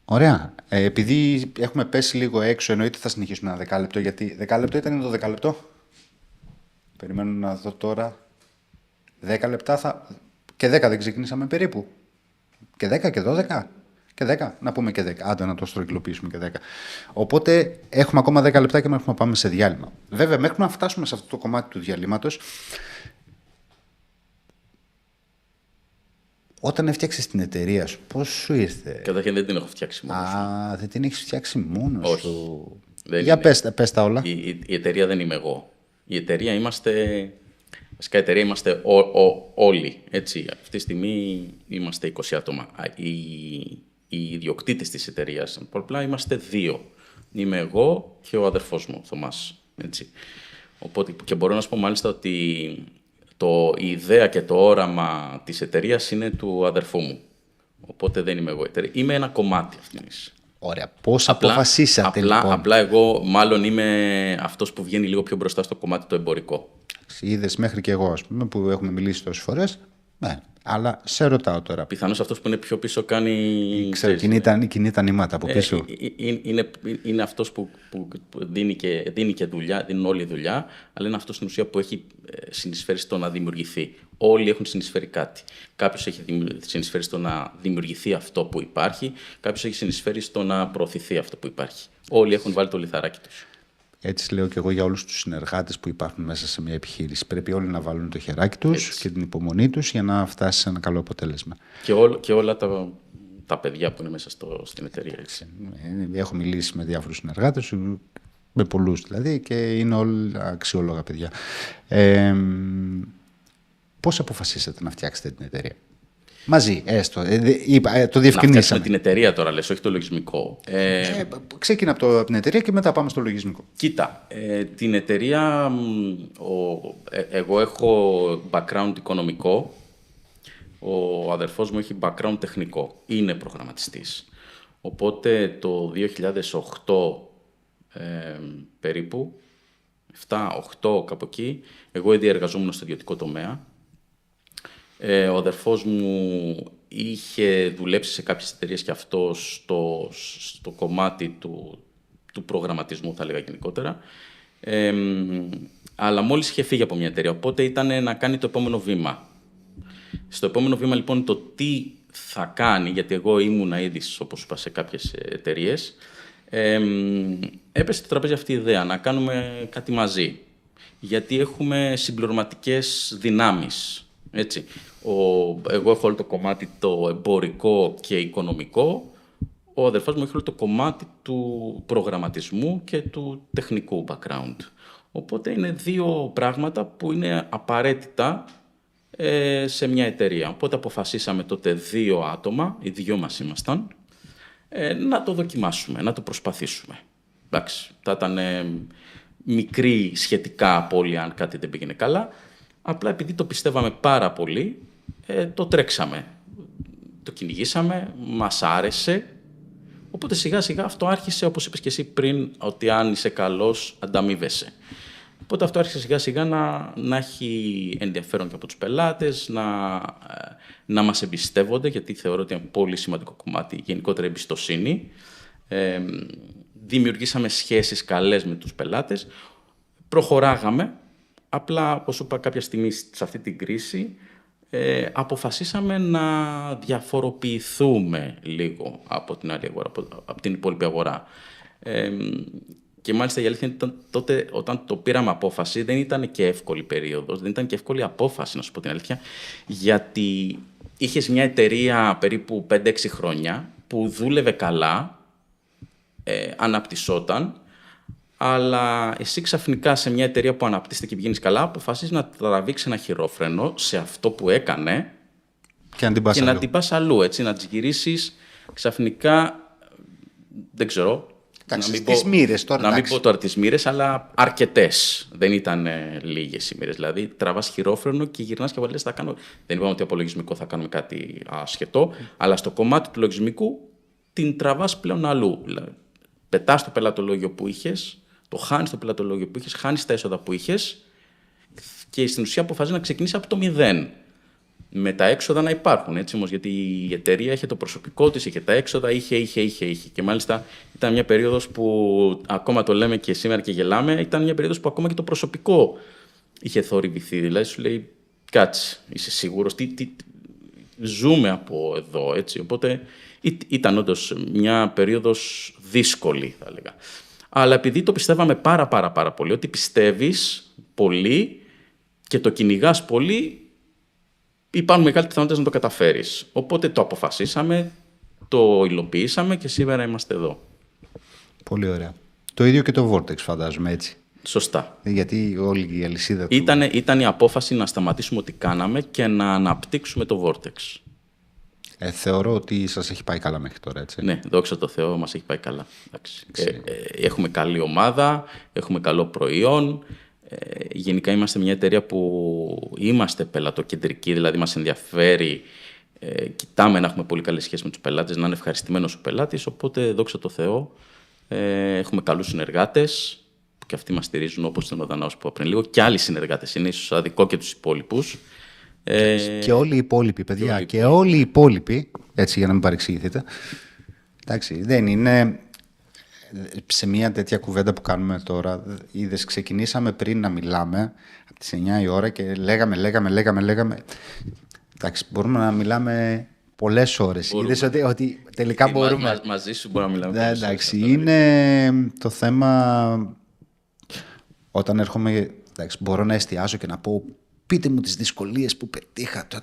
Ωραία. Επειδή έχουμε πέσει λίγο έξω, εννοείται θα συνεχίσουμε ένα δεκάλεπτο, γιατί δεκάλεπτο ήταν το δεκάλεπτο. Περιμένω να δω τώρα... 10 λεπτά και 10 δεν ξεκινήσαμε περίπου. Και 10 και 12. Και 10. Να πούμε και 10. Άντε να το στρογγυλοποιήσουμε και 10. Οπότε έχουμε ακόμα 10 λεπτά και μέχρι να πάμε σε διάλειμμα. Βέβαια, μέχρι να φτάσουμε σε αυτό το κομμάτι του διαλύματος, όταν έφτιαξες την εταιρεία σου, πώς σου ήρθε? Καταρχήν δεν την έχω φτιάξει μόνος σου. Δεν την έχεις φτιάξει μόνος σου. Για πες τα όλα. Η εταιρεία δεν είμαι εγώ. Η εταιρεία είμαστε... Βασικά, εταιρεία είμαστε όλοι, έτσι. Αυτή τη στιγμή είμαστε 20 άτομα. Οι ιδιοκτήτες της εταιρείας, απλά είμαστε 2. Είμαι εγώ και ο αδερφός μου, ο Θωμάς, έτσι. Οπότε, και μπορώ να σου πω μάλιστα ότι η ιδέα και το όραμα της εταιρείας είναι του αδερφού μου. Οπότε δεν είμαι εγώ εταιρεία. Είμαι ένα κομμάτι αυτής. Ωραία. Πώς αποφασίσατε λοιπόν? Απλά εγώ μάλλον είμαι αυτός που βγαίνει λίγο πιο μπροστά στο κομμάτι το εμπορικό. Είδες μέχρι και εγώ, ας πούμε, που έχουμε μιλήσει τόσες φορές. Ναι, αλλά σε ρωτάω τώρα. Πιθανώς αυτός που είναι πιο πίσω κάνει... Ξέρω, κινεί τα νήματα από πίσω. Είναι αυτός που δίνει και δουλειά, δίνει όλη η δουλειά, αλλά είναι αυτός στην ουσία που έχει συνεισφέρει στο να δημιουργηθεί. Όλοι έχουν συνεισφέρει κάτι. Κάποιος έχει συνεισφέρει στο να δημιουργηθεί αυτό που υπάρχει, κάποιος έχει συνεισφέρει στο να προωθηθεί αυτό που υπάρχει. Όλοι έχουν βάλει το λιθαράκι τους. Έτσι λέω και εγώ για όλους τους συνεργάτες που υπάρχουν μέσα σε μια επιχείρηση. Πρέπει όλοι να βάλουν το χεράκι τους και την υπομονή τους για να φτάσει σε ένα καλό αποτέλεσμα. Και όλα τα παιδιά που είναι μέσα στην εταιρεία. Έτσι. Έχω μιλήσει με διάφορους συνεργάτες, με πολλούς δηλαδή, και είναι όλα αξιόλογα παιδιά. Πώς αποφασίσατε να φτιάξετε την εταιρεία? Μαζί, έστω. Το διευκρινίσαμε. Να φτιάξουμε την εταιρεία τώρα, λες, όχι το λογισμικό. Ξεκινά από την εταιρεία και μετά πάμε στο λογισμικό. Κοίτα, την εταιρεία, εγώ έχω background οικονομικό, ο αδερφός μου έχει background τεχνικό, είναι προγραμματιστής. Οπότε το 2008 περίπου, 7-8 κάπου εκεί, εγώ ήδη εργαζόμουν στο ιδιωτικό τομέα. Ο αδερφός μου είχε δουλέψει σε κάποιες εταιρείες και αυτό στο κομμάτι του προγραμματισμού, θα λέγα γενικότερα. Αλλά μόλις είχε φύγει από μια εταιρεία, οπότε ήταν να κάνει το επόμενο βήμα. Στο επόμενο βήμα λοιπόν το τι θα κάνει, γιατί εγώ ήμουνα ήδη, όπως είπα, σε κάποιες εταιρείες, έπεσε στο τραπέζι αυτή η ιδέα να κάνουμε κάτι μαζί. Γιατί έχουμε συμπληρωματικές δυνάμεις. Έτσι. Εγώ έχω όλο το κομμάτι το εμπορικό και οικονομικό. Ο αδερφός μου έχει όλο το κομμάτι του προγραμματισμού και του τεχνικού background. Οπότε είναι δύο πράγματα που είναι απαραίτητα σε μια εταιρεία. Οπότε αποφασίσαμε τότε 2 άτομα, οι 2 μας ήμασταν, να το δοκιμάσουμε, να το προσπαθήσουμε. Εντάξει, θα ήταν μικρή σχετικά απώλεια αν κάτι δεν πήγαινε καλά. Απλά επειδή το πιστεύαμε πάρα πολύ, το τρέξαμε. Το κυνηγήσαμε, μας άρεσε. Οπότε σιγά σιγά αυτό άρχισε, όπως είπες και εσύ πριν, ότι αν είσαι καλός ανταμείβεσαι. Οπότε αυτό άρχισε σιγά σιγά να έχει ενδιαφέρον και από τους πελάτες, να μας εμπιστεύονται, γιατί θεωρώ ότι είναι πολύ σημαντικό κομμάτι, γενικότερα εμπιστοσύνη. Δημιουργήσαμε σχέσεις καλές με τους πελάτες, προχωράγαμε, απλά όπως είπα κάποια στιγμή σε αυτή την κρίση, αποφασίσαμε να διαφοροποιηθούμε λίγο από την άλλη αγορά, από την υπόλοιπη αγορά. Και μάλιστα η αλήθεια είναι τότε όταν το πήραμε απόφαση δεν ήταν και εύκολη περίοδος, δεν ήταν και εύκολη απόφαση να σου πω την αλήθεια, γιατί είχες μια εταιρεία περίπου 5-6 χρόνια που δούλευε καλά, αναπτυσσόταν, αλλά εσύ ξαφνικά σε μια εταιρεία που αναπτύσσεται και πηγαίνεις καλά, αποφασίζεις να τραβήξεις ένα χειρόφρενο σε αυτό που έκανε και να την πας αλλού, έτσι, να τις γυρίσεις ξαφνικά, δεν ξέρω. Τις μοίρες τώρα. Να μην πω τώρα τις μοίρες, αλλά αρκετές. Δεν ήταν λίγες οι μοίρες. Δηλαδή, τραβάς χειρόφρενο και γυρνάς και λες, θα κάνω. Δεν είπαμε ότι από λογισμικό θα κάνουμε κάτι ασχετό, αλλά στο κομμάτι του λογισμικού την τραβάς πλέον αλλού. Δηλαδή, πετάς το πελατολόγιο που είχες, το χάνεις το πελατολόγιο που είχες, χάνεις τα έσοδα που είχες και στην ουσία αποφασίζεις να ξεκινήσεις από το 0. Με τα έξοδα να υπάρχουν, έτσι όμως, γιατί η εταιρεία είχε το προσωπικό της, είχε τα έξοδα, είχε. Και μάλιστα ήταν μια περίοδος που, ακόμα το λέμε και σήμερα και γελάμε, ήταν μια περίοδος που ακόμα και το προσωπικό είχε θορυβηθεί. Δηλαδή σου λέει, κάτσε, είσαι σίγουρος, ζούμε από εδώ, έτσι. Οπότε ήταν όντως μια περίοδος δύσκολη, θα έλεγα. Αλλά επειδή το πιστεύαμε πάρα πολύ, ότι πιστεύεις πολύ και το κυνηγάς πολύ, υπάρχουν μεγάλες πιθανότητες να το καταφέρεις. Οπότε το αποφασίσαμε, το υλοποιήσαμε και σήμερα είμαστε εδώ. Πολύ ωραία. Το ίδιο και το Vortex, φαντάζομαι, έτσι. Σωστά. Γιατί όλη η αλυσίδα του... Ήταν η απόφαση να σταματήσουμε ό,τι κάναμε και να αναπτύξουμε το Vortex. Θεωρώ ότι σας έχει πάει καλά μέχρι τώρα, έτσι. Ναι, δόξα τω Θεώ, μας έχει πάει καλά. Έχουμε καλή ομάδα, έχουμε καλό προϊόν. Γενικά είμαστε μια εταιρεία που είμαστε πελατοκεντρικοί, δηλαδή μας ενδιαφέρει, κοιτάμε να έχουμε πολύ καλές σχέσεις με τους πελάτες, να είναι ευχαριστημένος ο πελάτης, οπότε δόξα τω Θεώ έχουμε καλούς συνεργάτες που και αυτοί μας στηρίζουν, όπως ήταν ο Δανάος που είπα πριν λίγο, και άλλοι συνεργάτες είναι, ίσως αδικό και τους υπόλοιπους. Και όλοι οι υπόλοιποι, παιδιά, και όλοι οι υπόλοιποι, έτσι για να μην παρεξηγηθείτε, εντάξει, δεν είναι... Σε μια τέτοια κουβέντα που κάνουμε τώρα, είδες, ξεκινήσαμε πριν να μιλάμε από τις 9 η ώρα και λέγαμε. Εντάξει, μπορούμε να μιλάμε πολλές ώρες. Είδες ότι τελικά μπορούμε. Μαζί σου μπορούμε να μιλάμε πολλές ώρες. Εντάξει, είναι το θέμα. Όταν έρχομαι, εντάξει, μπορώ να εστιάσω και να πω, πείτε μου τις δυσκολίες που πετύχατε.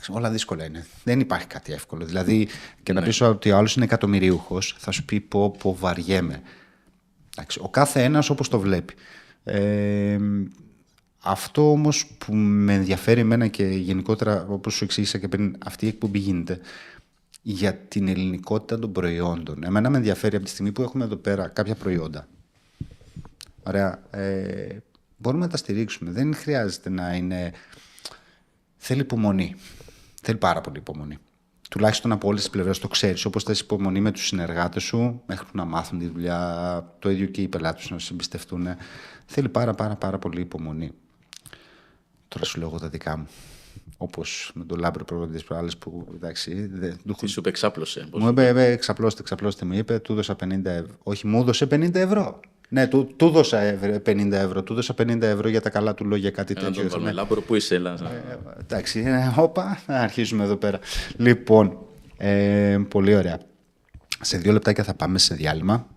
Όλα δύσκολα είναι. Δεν υπάρχει κάτι εύκολο. Δηλαδή, και να πεις ότι ο άλλος είναι εκατομμυρίουχος, θα σου πει πω βαριέμαι. Εντάξει, ο κάθε ένας όπως το βλέπει. Αυτό όμως που με ενδιαφέρει εμένα και γενικότερα, όπως σου εξήγησα και πριν, αυτή η εκπομπή γίνεται για την ελληνικότητα των προϊόντων. Εμένα με ενδιαφέρει από τη στιγμή που έχουμε εδώ πέρα κάποια προϊόντα. Ωραία. Μπορούμε να τα στηρίξουμε. Δεν χρειάζεται να είναι... Θέλει υπομονή. Θέλει πάρα πολύ υπομονή. Τουλάχιστον από όλες τις πλευρές το ξέρεις. Όπως θες υπομονή με τους συνεργάτες σου, μέχρι να μάθουν τη δουλειά, το ίδιο και οι πελάτες να σε εμπιστευτούν. Θέλει πάρα πολύ υπομονή. Τώρα σου λέω εγώ τα δικά μου. Όπως με τον Λάμπρο προγραμματής προάλλες που, εντάξει... Τι σου είπε, εξάπλωσε. Μου είπε, εξαπλώστε, μου είπε, του έδωσα 50 ευρώ. Όχι, μου έδωσε 50 ευρώ. Ναι, του δώσα 50 ευρώ. Του δώσα 50 ευρώ για τα καλά του λόγια, κάτι τέτοιο. Τον βάλουμε Λάμπρο, πού είσαι, έλα. Εντάξει, όπα, αρχίζουμε εδώ πέρα. Λοιπόν, πολύ ωραία. Σε 2 λεπτάκια θα πάμε σε διάλειμμα.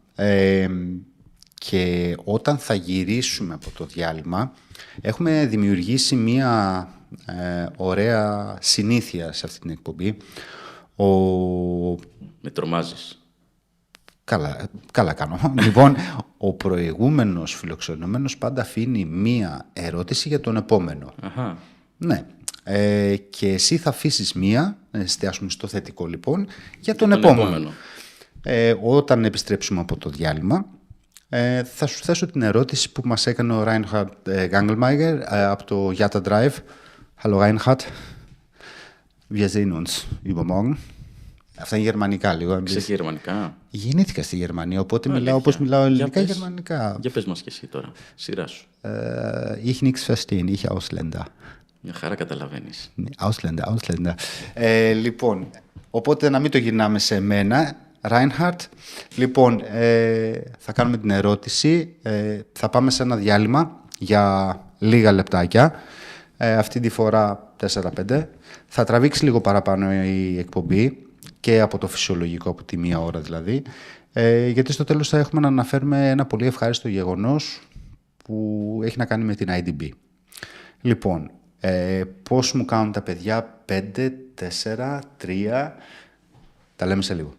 Και όταν θα γυρίσουμε από το διάλειμμα, έχουμε δημιουργήσει μία ωραία συνήθεια σε αυτή την εκπομπή. Με τρομάζεις. Καλά κάνω. Λοιπόν, ο προηγούμενος φιλοξενούμενος πάντα αφήνει μία ερώτηση για τον επόμενο. Αχα. Ναι. Και εσύ θα αφήσεις μία, εστιάσουμε στο θετικό λοιπόν, για τον επόμενο. Όταν επιστρέψουμε από το διάλειμμα, θα σου θέσω την ερώτηση που μας έκανε ο Reinhard Gangelmeier από το Yata Drive. Hallo Reinhard, wir sehen uns übermorgen. Αυτά είναι γερμανικά λίγο. Ξέρεις γερμανικά. Γεννήθηκα στη Γερμανία, οπότε μιλάω όπως μιλάω ελληνικά γερμανικά. Για πες μας και εσύ τώρα, σειρά σου. Ich nichts verstehen, ich Ausländer. Μια χαρά καταλαβαίνεις. Ausländer. Λοιπόν, οπότε να μην το γυρνάμε σε μένα. Reinhard, λοιπόν, θα κάνουμε την ερώτηση. Θα πάμε σε ένα διάλειμμα για λίγα λεπτάκια. Αυτή τη φορά 4-5. Θα τραβήξει λίγο παραπάνω η εκπομπή και από το φυσιολογικό, από τη 1 ώρα δηλαδή. Γιατί στο τέλος θα έχουμε να αναφέρουμε ένα πολύ ευχάριστο γεγονός που έχει να κάνει με την IDB. Λοιπόν, πώς μου κάνουν τα παιδιά? 5, 4, 3... Τα λέμε σε λίγο.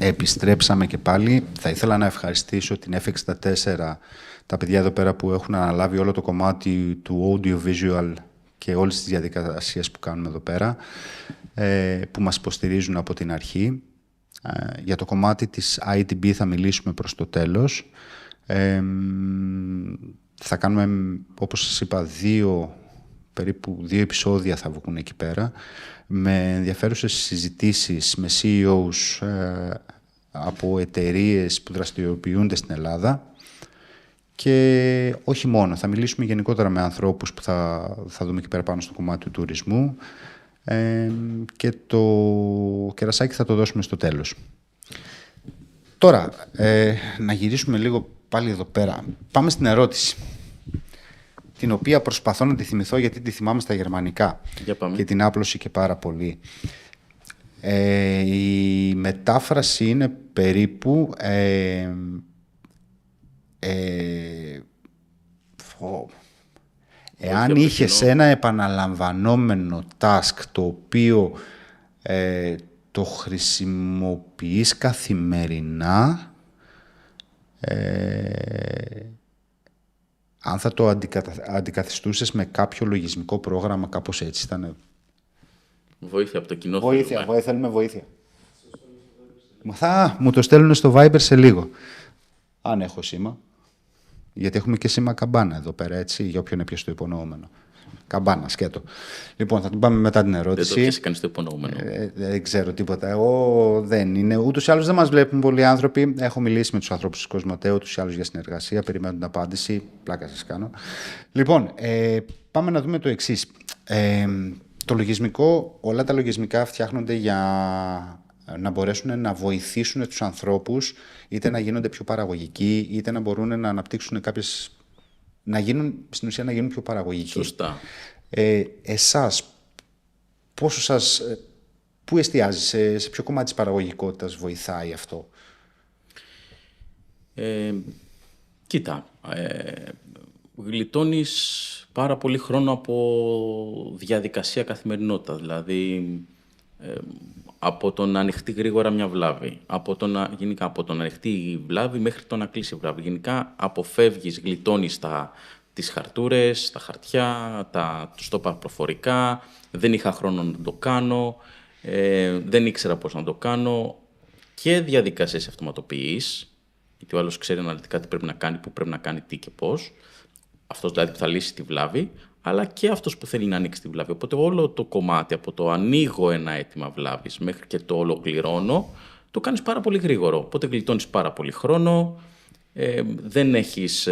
Επιστρέψαμε και πάλι. Θα ήθελα να ευχαριστήσω την F64, τα παιδιά εδώ πέρα που έχουν αναλάβει όλο το κομμάτι του audio-visual και όλες τις διαδικασίες που κάνουμε εδώ πέρα, που μας υποστηρίζουν από την αρχή. Για το κομμάτι της ITB θα μιλήσουμε προς το τέλος. Θα κάνουμε, όπως σας είπα, περίπου 2 επεισόδια θα βγουν εκεί πέρα, με ενδιαφέρουσες συζητήσεις με CEOs από εταιρείες που δραστηριοποιούνται στην Ελλάδα. Και όχι μόνο, θα μιλήσουμε γενικότερα με ανθρώπους που θα δούμε εκεί πέρα πάνω στο κομμάτι του τουρισμού, και το κερασάκι θα το δώσουμε στο τέλος. Τώρα, να γυρίσουμε λίγο πάλι εδώ πέρα. Πάμε στην ερώτηση, την οποία προσπαθώ να τη θυμηθώ γιατί τη θυμάμαι στα γερμανικά και την άπλωση και πάρα πολύ. Η μετάφραση είναι περίπου εάν είχες ένα επαναλαμβανόμενο task το οποίο το χρησιμοποιείς καθημερινά, αν θα το αντικαθιστούσες με κάποιο λογισμικό πρόγραμμα, κάπως έτσι ήταν. Βοήθεια από το κοινό. Θέλουμε βοήθεια. Μου το στέλνουν στο Viber σε λίγο. Αν έχω σήμα. Γιατί έχουμε και σήμα καμπάνα εδώ πέρα, έτσι, για όποιον έπιασε το υπονοούμενο. Καμπάνα, σκέτο. Λοιπόν, θα την πάμε μετά την ερώτηση. Δεν το πιάσει κανείς το υπονοούμενο. Δεν ξέρω τίποτα. Εγώ δεν είναι. Ούτως ή άλλως δεν μας βλέπουν πολλοί άνθρωποι. Έχω μιλήσει με τους ανθρώπους της Κοσμοτέ, ούτως ή άλλως για συνεργασία. Περιμένουν την απάντηση. Πλάκα σας κάνω. Λοιπόν, πάμε να δούμε το εξής. Το λογισμικό, όλα τα λογισμικά φτιάχνονται για να μπορέσουν να βοηθήσουν τους ανθρώπους είτε να γίνονται πιο παραγωγικοί, είτε να μπορούν να αναπτύξουν κάποιες... στην ουσία να γίνουν πιο παραγωγικοί. Σωστά. Εσάς, πού εστιάζει, σε ποιο κομμάτι της παραγωγικότητας βοηθάει αυτό? Κοίτα, γλιτώνεις πάρα πολύ χρόνο από διαδικασία καθημερινότητα. Δηλαδή, από το να ανοιχτεί γρήγορα μια βλάβη, γενικά από το να ανοιχτεί η βλάβη μέχρι το να κλείσει η βλάβη. Γενικά αποφεύγεις, γλιτώνεις τις χαρτούρες, τα χαρτιά, τους το είπα προφορικά, δεν είχα χρόνο να το κάνω, δεν ήξερα πώς να το κάνω, και διαδικασίες αυτοματοποιείς, γιατί ο άλλος ξέρει αναλυτικά τι πρέπει να κάνει, πού πρέπει να κάνει τι και πώς, αυτός δηλαδή που θα λύσει τη βλάβη, αλλά και αυτός που θέλει να ανοίξει τη βλάβη. Οπότε όλο το κομμάτι από το ανοίγω ένα αίτημα βλάβης μέχρι και το ολοκληρώνω, το κάνεις πάρα πολύ γρήγορο. Οπότε γλιτώνεις πάρα πολύ χρόνο, δεν έχεις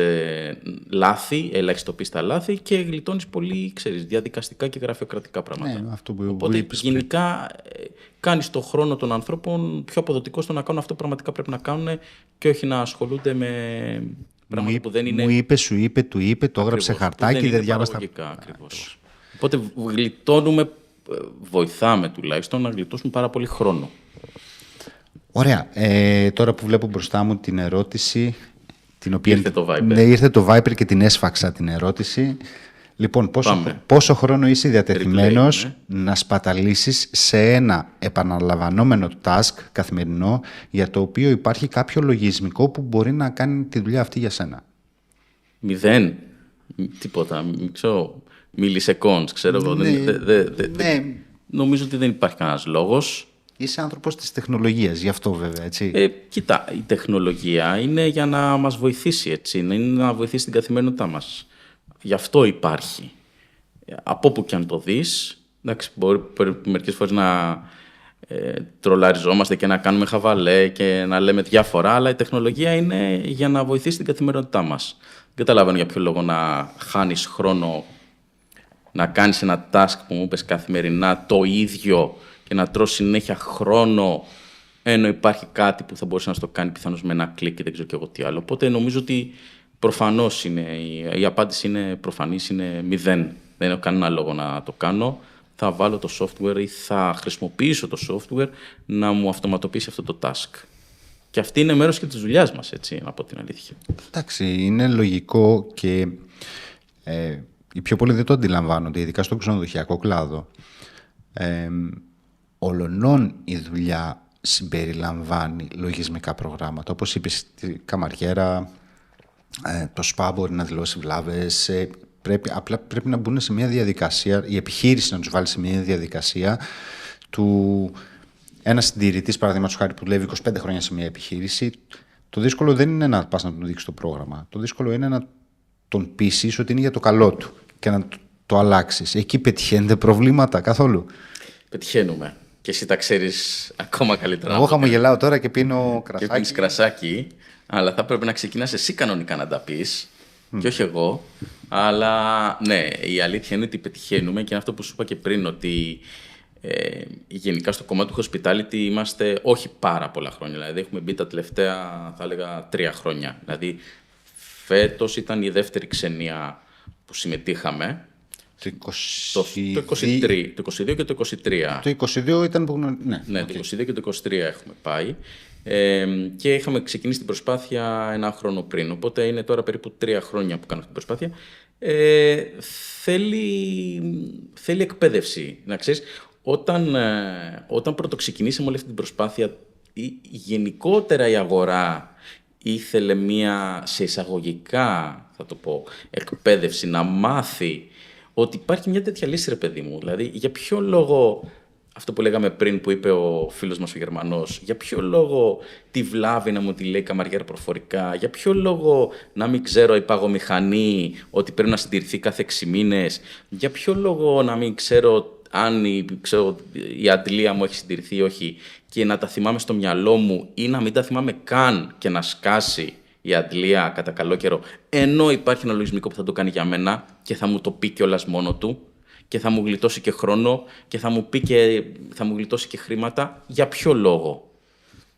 λάθη, ελαχιστοποιείς τα λάθη και γλιτώνεις πολύ, διαδικαστικά και γραφειοκρατικά πράγματα. Ναι, αυτό που οπότε γενικά κάνεις το χρόνο των ανθρώπων πιο αποδοτικό στο να κάνουν αυτό που πραγματικά πρέπει να κάνουν και όχι να ασχολούνται με... Μου είπε, σου είπε, του είπε, το έγραψε χαρτάκι, δεν διάβασα. Ακριβώς. Οπότε γλιτώνουμε, βοηθάμε τουλάχιστον να γλιτώσουμε πάρα πολύ χρόνο. Ωραία. Τώρα που βλέπω μπροστά μου την ερώτηση, την οποία ήρθε το Viber. Ναι, ήρθε το Viber και την έσφαξα την ερώτηση. Λοιπόν, πόσο χρόνο είσαι διατεθειμένος να σπαταλήσεις σε ένα επαναλαμβανόμενο task καθημερινό για το οποίο υπάρχει κάποιο λογισμικό που μπορεί να κάνει τη δουλειά αυτή για σένα? 0. Τίποτα. Μιλισεκόντς, ξέρω εγώ. Νομίζω ότι δεν υπάρχει κανένας λόγος. Είσαι άνθρωπος της τεχνολογίας, γι' αυτό βέβαια, έτσι. Κοίτα, η τεχνολογία είναι για να μας βοηθήσει, έτσι. Είναι να βοηθήσει την καθημερινότητά μας. Γι' αυτό υπάρχει. Από όπου και αν το δεις, εντάξει, μπορεί μερικές φορές να τρολαριζόμαστε και να κάνουμε χαβαλέ και να λέμε διάφορα, αλλά η τεχνολογία είναι για να βοηθήσει την καθημερινότητά μας. Δεν καταλαβαίνω για ποιο λόγο να χάνεις χρόνο να κάνεις ένα task που μου είπες καθημερινά το ίδιο και να τρως συνέχεια χρόνο, ενώ υπάρχει κάτι που θα μπορούσε να στο κάνει πιθανώς με ένα κλικ και δεν ξέρω και εγώ τι άλλο. Οπότε νομίζω ότι προφανώς η απάντηση είναι προφανής, είναι 0. Δεν έχω κανένα λόγο να το κάνω. Θα βάλω το software ή θα χρησιμοποιήσω το software να μου αυτοματοποιήσει αυτό το task. Και αυτή είναι μέρος και της δουλειάς μας, έτσι, να πω την αλήθεια. Εντάξει, είναι λογικό και οι πιο πολλοί δεν το αντιλαμβάνονται, ειδικά στο ξενοδοχειακό κλάδο. Ολονών η δουλειά συμπεριλαμβάνει λογισμικά προγράμματα. Όπως είπες, τη καμαριέρα, το σπα μπορεί να δηλώσει βλάβες. Απλά πρέπει να μπουν σε μια διαδικασία, η επιχείρηση να τους βάλει σε μια διαδικασία του... Ένας συντηρητής, παραδείγματος χάρη, που δουλεύει 25 χρόνια σε μια επιχείρηση, Το δύσκολο δεν είναι να πας να του δείξεις το πρόγραμμα. Το δύσκολο είναι να τον πείσεις ότι είναι για το καλό του και να το αλλάξεις. Εκεί πετυχαίνετε προβλήματα καθόλου? Πετυχαίνουμε. Και εσύ τα ξέρεις ακόμα καλύτερα. Εγώ χαμογελάω τώρα και πίνω κρασάκι. Και πίνεις κρασάκι, αλλά θα πρέπει να ξεκινάς εσύ κανονικά να τα πεις, και όχι εγώ. Αλλά ναι, η αλήθεια είναι ότι πετυχαίνουμε, και είναι αυτό που σου είπα και πριν, ότι γενικά στο κομμάτι του hospitality είμαστε όχι πάρα πολλά χρόνια. Δηλαδή έχουμε μπει τα τελευταία, θα έλεγα, 3 χρόνια. Δηλαδή φέτος ήταν η δεύτερη ξενία που συμμετείχαμε. Το 22 και το 23. Το 22 ήταν που Ναι, το 22 και το 23 έχουμε πάει. Και είχαμε ξεκινήσει την προσπάθεια 1 χρόνο πριν. Οπότε είναι τώρα περίπου 3 χρόνια που κάνω αυτή την προσπάθεια. Θέλει εκπαίδευση. Να ξέρεις, όταν πρωτοξεκινήσαμε όλη αυτή την προσπάθεια, γενικότερα η αγορά ήθελε μία, σε εισαγωγικά θα το πω, εκπαίδευση, να μάθει ότι υπάρχει μια τέτοια λύση, ρε παιδί μου. Δηλαδή, για ποιο λόγο, αυτό που λέγαμε πριν που είπε ο φίλος μας ο Γερμανός, για ποιο λόγο τη βλάβη να μου τη λέει καμαριέρα προφορικά, για ποιο λόγο να μην ξέρω η παγομηχανή ότι πρέπει να συντηρηθεί κάθε 6 μήνες, για ποιο λόγο να μην ξέρω αν η αντλία μου έχει συντηρηθεί ή όχι, και να τα θυμάμαι στο μυαλό μου ή να μην τα θυμάμαι καν και να σκάσει η αντλία κατά καλό καιρό, ενώ υπάρχει ένα λογισμικό που θα το κάνει για μένα και θα μου το πει κιόλας μόνο του και θα μου γλιτώσει και χρόνο και θα μου γλιτώσει και χρήματα. Για ποιο λόγο?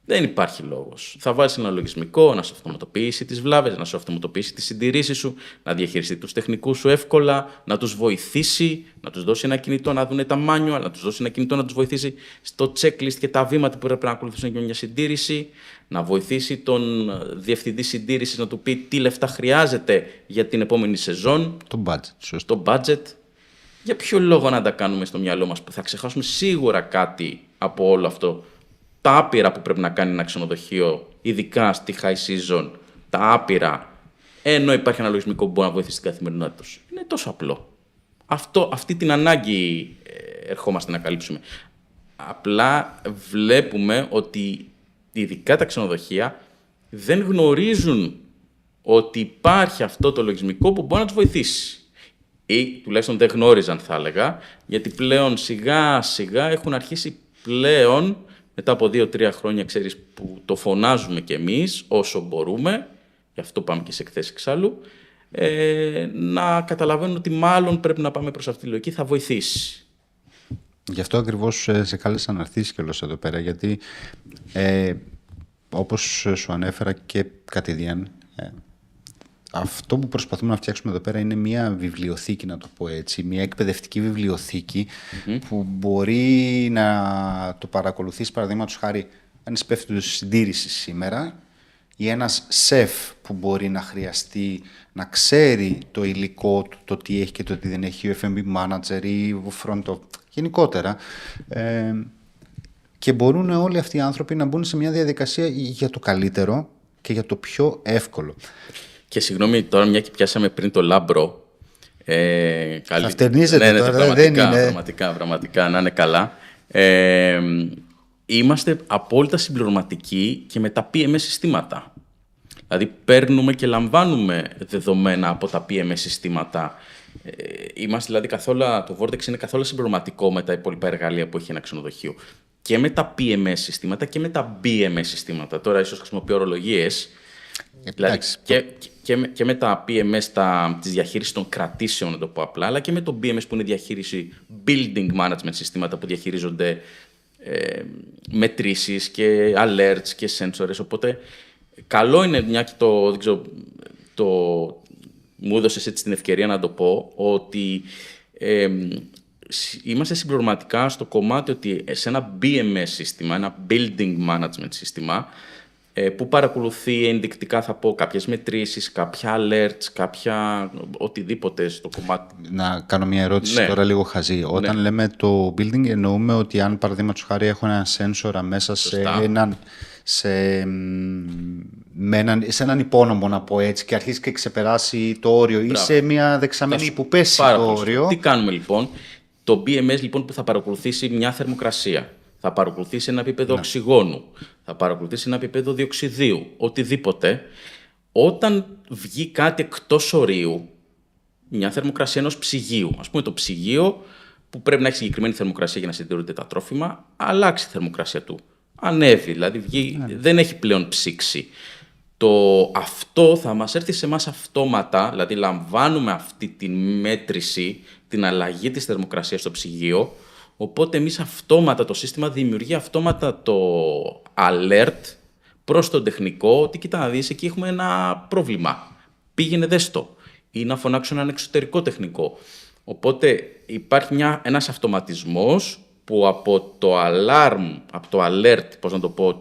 Δεν υπάρχει λόγος. Θα βάλεις ένα λογισμικό να σου αυτοματοποιήσει τις βλάβες, να σου αυτοματοποιήσει τις συντηρήσεις σου, να διαχειριστεί τους τεχνικούς σου εύκολα, να τους βοηθήσει, να τους δώσει ένα κινητό να δουν τα manual, να τους δώσει ένα κινητό να τους βοηθήσει στο checklist και τα βήματα που πρέπει να ακολουθήσουν για μια συντήρηση, να βοηθήσει τον διευθυντή συντήρησης να του πει τι λεφτά χρειάζεται για την επόμενη σεζόν. Το budget. Σωστό. Το budget. Για ποιο λόγο να τα κάνουμε στο μυαλό μας, που θα ξεχάσουμε σίγουρα κάτι από όλο αυτό? Τα άπειρα που πρέπει να κάνει ένα ξενοδοχείο, ειδικά στη high season, τα άπειρα, ενώ υπάρχει ένα λογισμικό που μπορεί να βοηθήσει την καθημερινότητα τους. Είναι τόσο απλό. Αυτή την ανάγκη ερχόμαστε να καλύψουμε. Απλά βλέπουμε ότι ειδικά τα ξενοδοχεία δεν γνωρίζουν ότι υπάρχει αυτό το λογισμικό που μπορεί να τους βοηθήσει. Ή τουλάχιστον δεν γνώριζαν, θα έλεγα, γιατί πλέον σιγά σιγά έχουν αρχίσει πλέον, μετά από 2-3 χρόνια, ξέρεις, που το φωνάζουμε κι εμείς όσο μπορούμε, γι' αυτό πάμε και σε εκθέσεις εξάλλου, να καταλαβαίνουν ότι μάλλον πρέπει να πάμε προς αυτή τη λογική, θα βοηθήσει. Γι' αυτό ακριβώς σε κάλεσα να έρθεις κιόλας εδώ πέρα, γιατί όπως σου ανέφερα και κατηδίαν, αυτό που προσπαθούμε να φτιάξουμε εδώ πέρα είναι μια βιβλιοθήκη, να το πω έτσι, μια εκπαιδευτική βιβλιοθήκη που μπορεί να το παρακολουθείς, παραδείγματος χάρη, αν είσαι υπεύθυνος συντήρησης σήμερα, ή ένας σεφ που μπορεί να χρειαστεί να ξέρει το υλικό του, το τι έχει και το τι δεν έχει, ο F&B manager ή ο front γενικότερα. Και μπορούν όλοι αυτοί οι άνθρωποι να μπουν σε μια διαδικασία για το καλύτερο και για το πιο εύκολο. Και συγγνώμη, τώρα μια και πιάσαμε πριν το Λάμπρο. Θα φτερνίζετε τώρα, δεν είναι. Πραγματικά, να είναι καλά. Είμαστε απόλυτα συμπληρωματικοί και με τα PMS συστήματα. Δηλαδή, παίρνουμε και λαμβάνουμε δεδομένα από τα PMS συστήματα. Είμαστε δηλαδή το Vortex είναι καθόλου συμπληρωματικό με τα υπόλοιπα εργαλεία που έχει ένα ξενοδοχείο. Και με τα PMS συστήματα και με τα BMS συστήματα. Τώρα, ίσως χρησιμοποιώ ορολογίες. Δηλαδή, και με τα PMS της διαχείρισης των κρατήσεων, να το πω απλά, αλλά και με το BMS που είναι διαχείριση building management συστήματα που διαχειρίζονται μετρήσεις και alerts και sensors. Οπότε, καλό είναι, μια και μου έδωσες έτσι την ευκαιρία να το πω, ότι είμαστε συμπληρωματικά στο κομμάτι ότι σε ένα BMS σύστημα, ένα building management σύστημα, που παρακολουθεί ενδεικτικά, θα πω, κάποιες μετρήσεις, κάποια alerts, κάποια οτιδήποτε στο κομμάτι. Να κάνω μια ερώτηση τώρα λίγο χαζή. Όταν λέμε το building, εννοούμε ότι αν παραδείγματος χάρη έχω ένα sensor μέσα σε έναν υπόνομο, να πω έτσι, και αρχίσει και ξεπεράσει το όριο, ή σε μια δεξαμενή που πέσει το όριο. Τι κάνουμε λοιπόν? Το BMS λοιπόν που θα παρακολουθήσει μια θερμοκρασία, θα παρακολουθήσει ένα επίπεδο οξυγόνου, θα παρακολουθήσει ένα επίπεδο διοξιδίου, οτιδήποτε. Όταν βγει κάτι εκτός ορίου, μια θερμοκρασία ενός ψυγείου, ας πούμε το ψυγείο που πρέπει να έχει συγκεκριμένη θερμοκρασία για να συντηρούνται τα τρόφιμα, αλλάξει η θερμοκρασία του. Ανέβει, δηλαδή δεν έχει πλέον ψήξη. Αυτό θα μας έρθει σε εμάς αυτόματα, δηλαδή λαμβάνουμε αυτή τη μέτρηση, την αλλαγή της θερμοκρασίας στο ψυγείο, οπότε εμείς αυτόματα, το σύστημα δημιουργεί αυτόματα το alert προς τον τεχνικό, ότι κοίτα να δεις, εκεί έχουμε ένα πρόβλημα. Πήγαινε δες το. Ή να φωνάξω έναν εξωτερικό τεχνικό. Οπότε υπάρχει ένας αυτοματισμός που από το alarm, από το alert, πώς να το πω,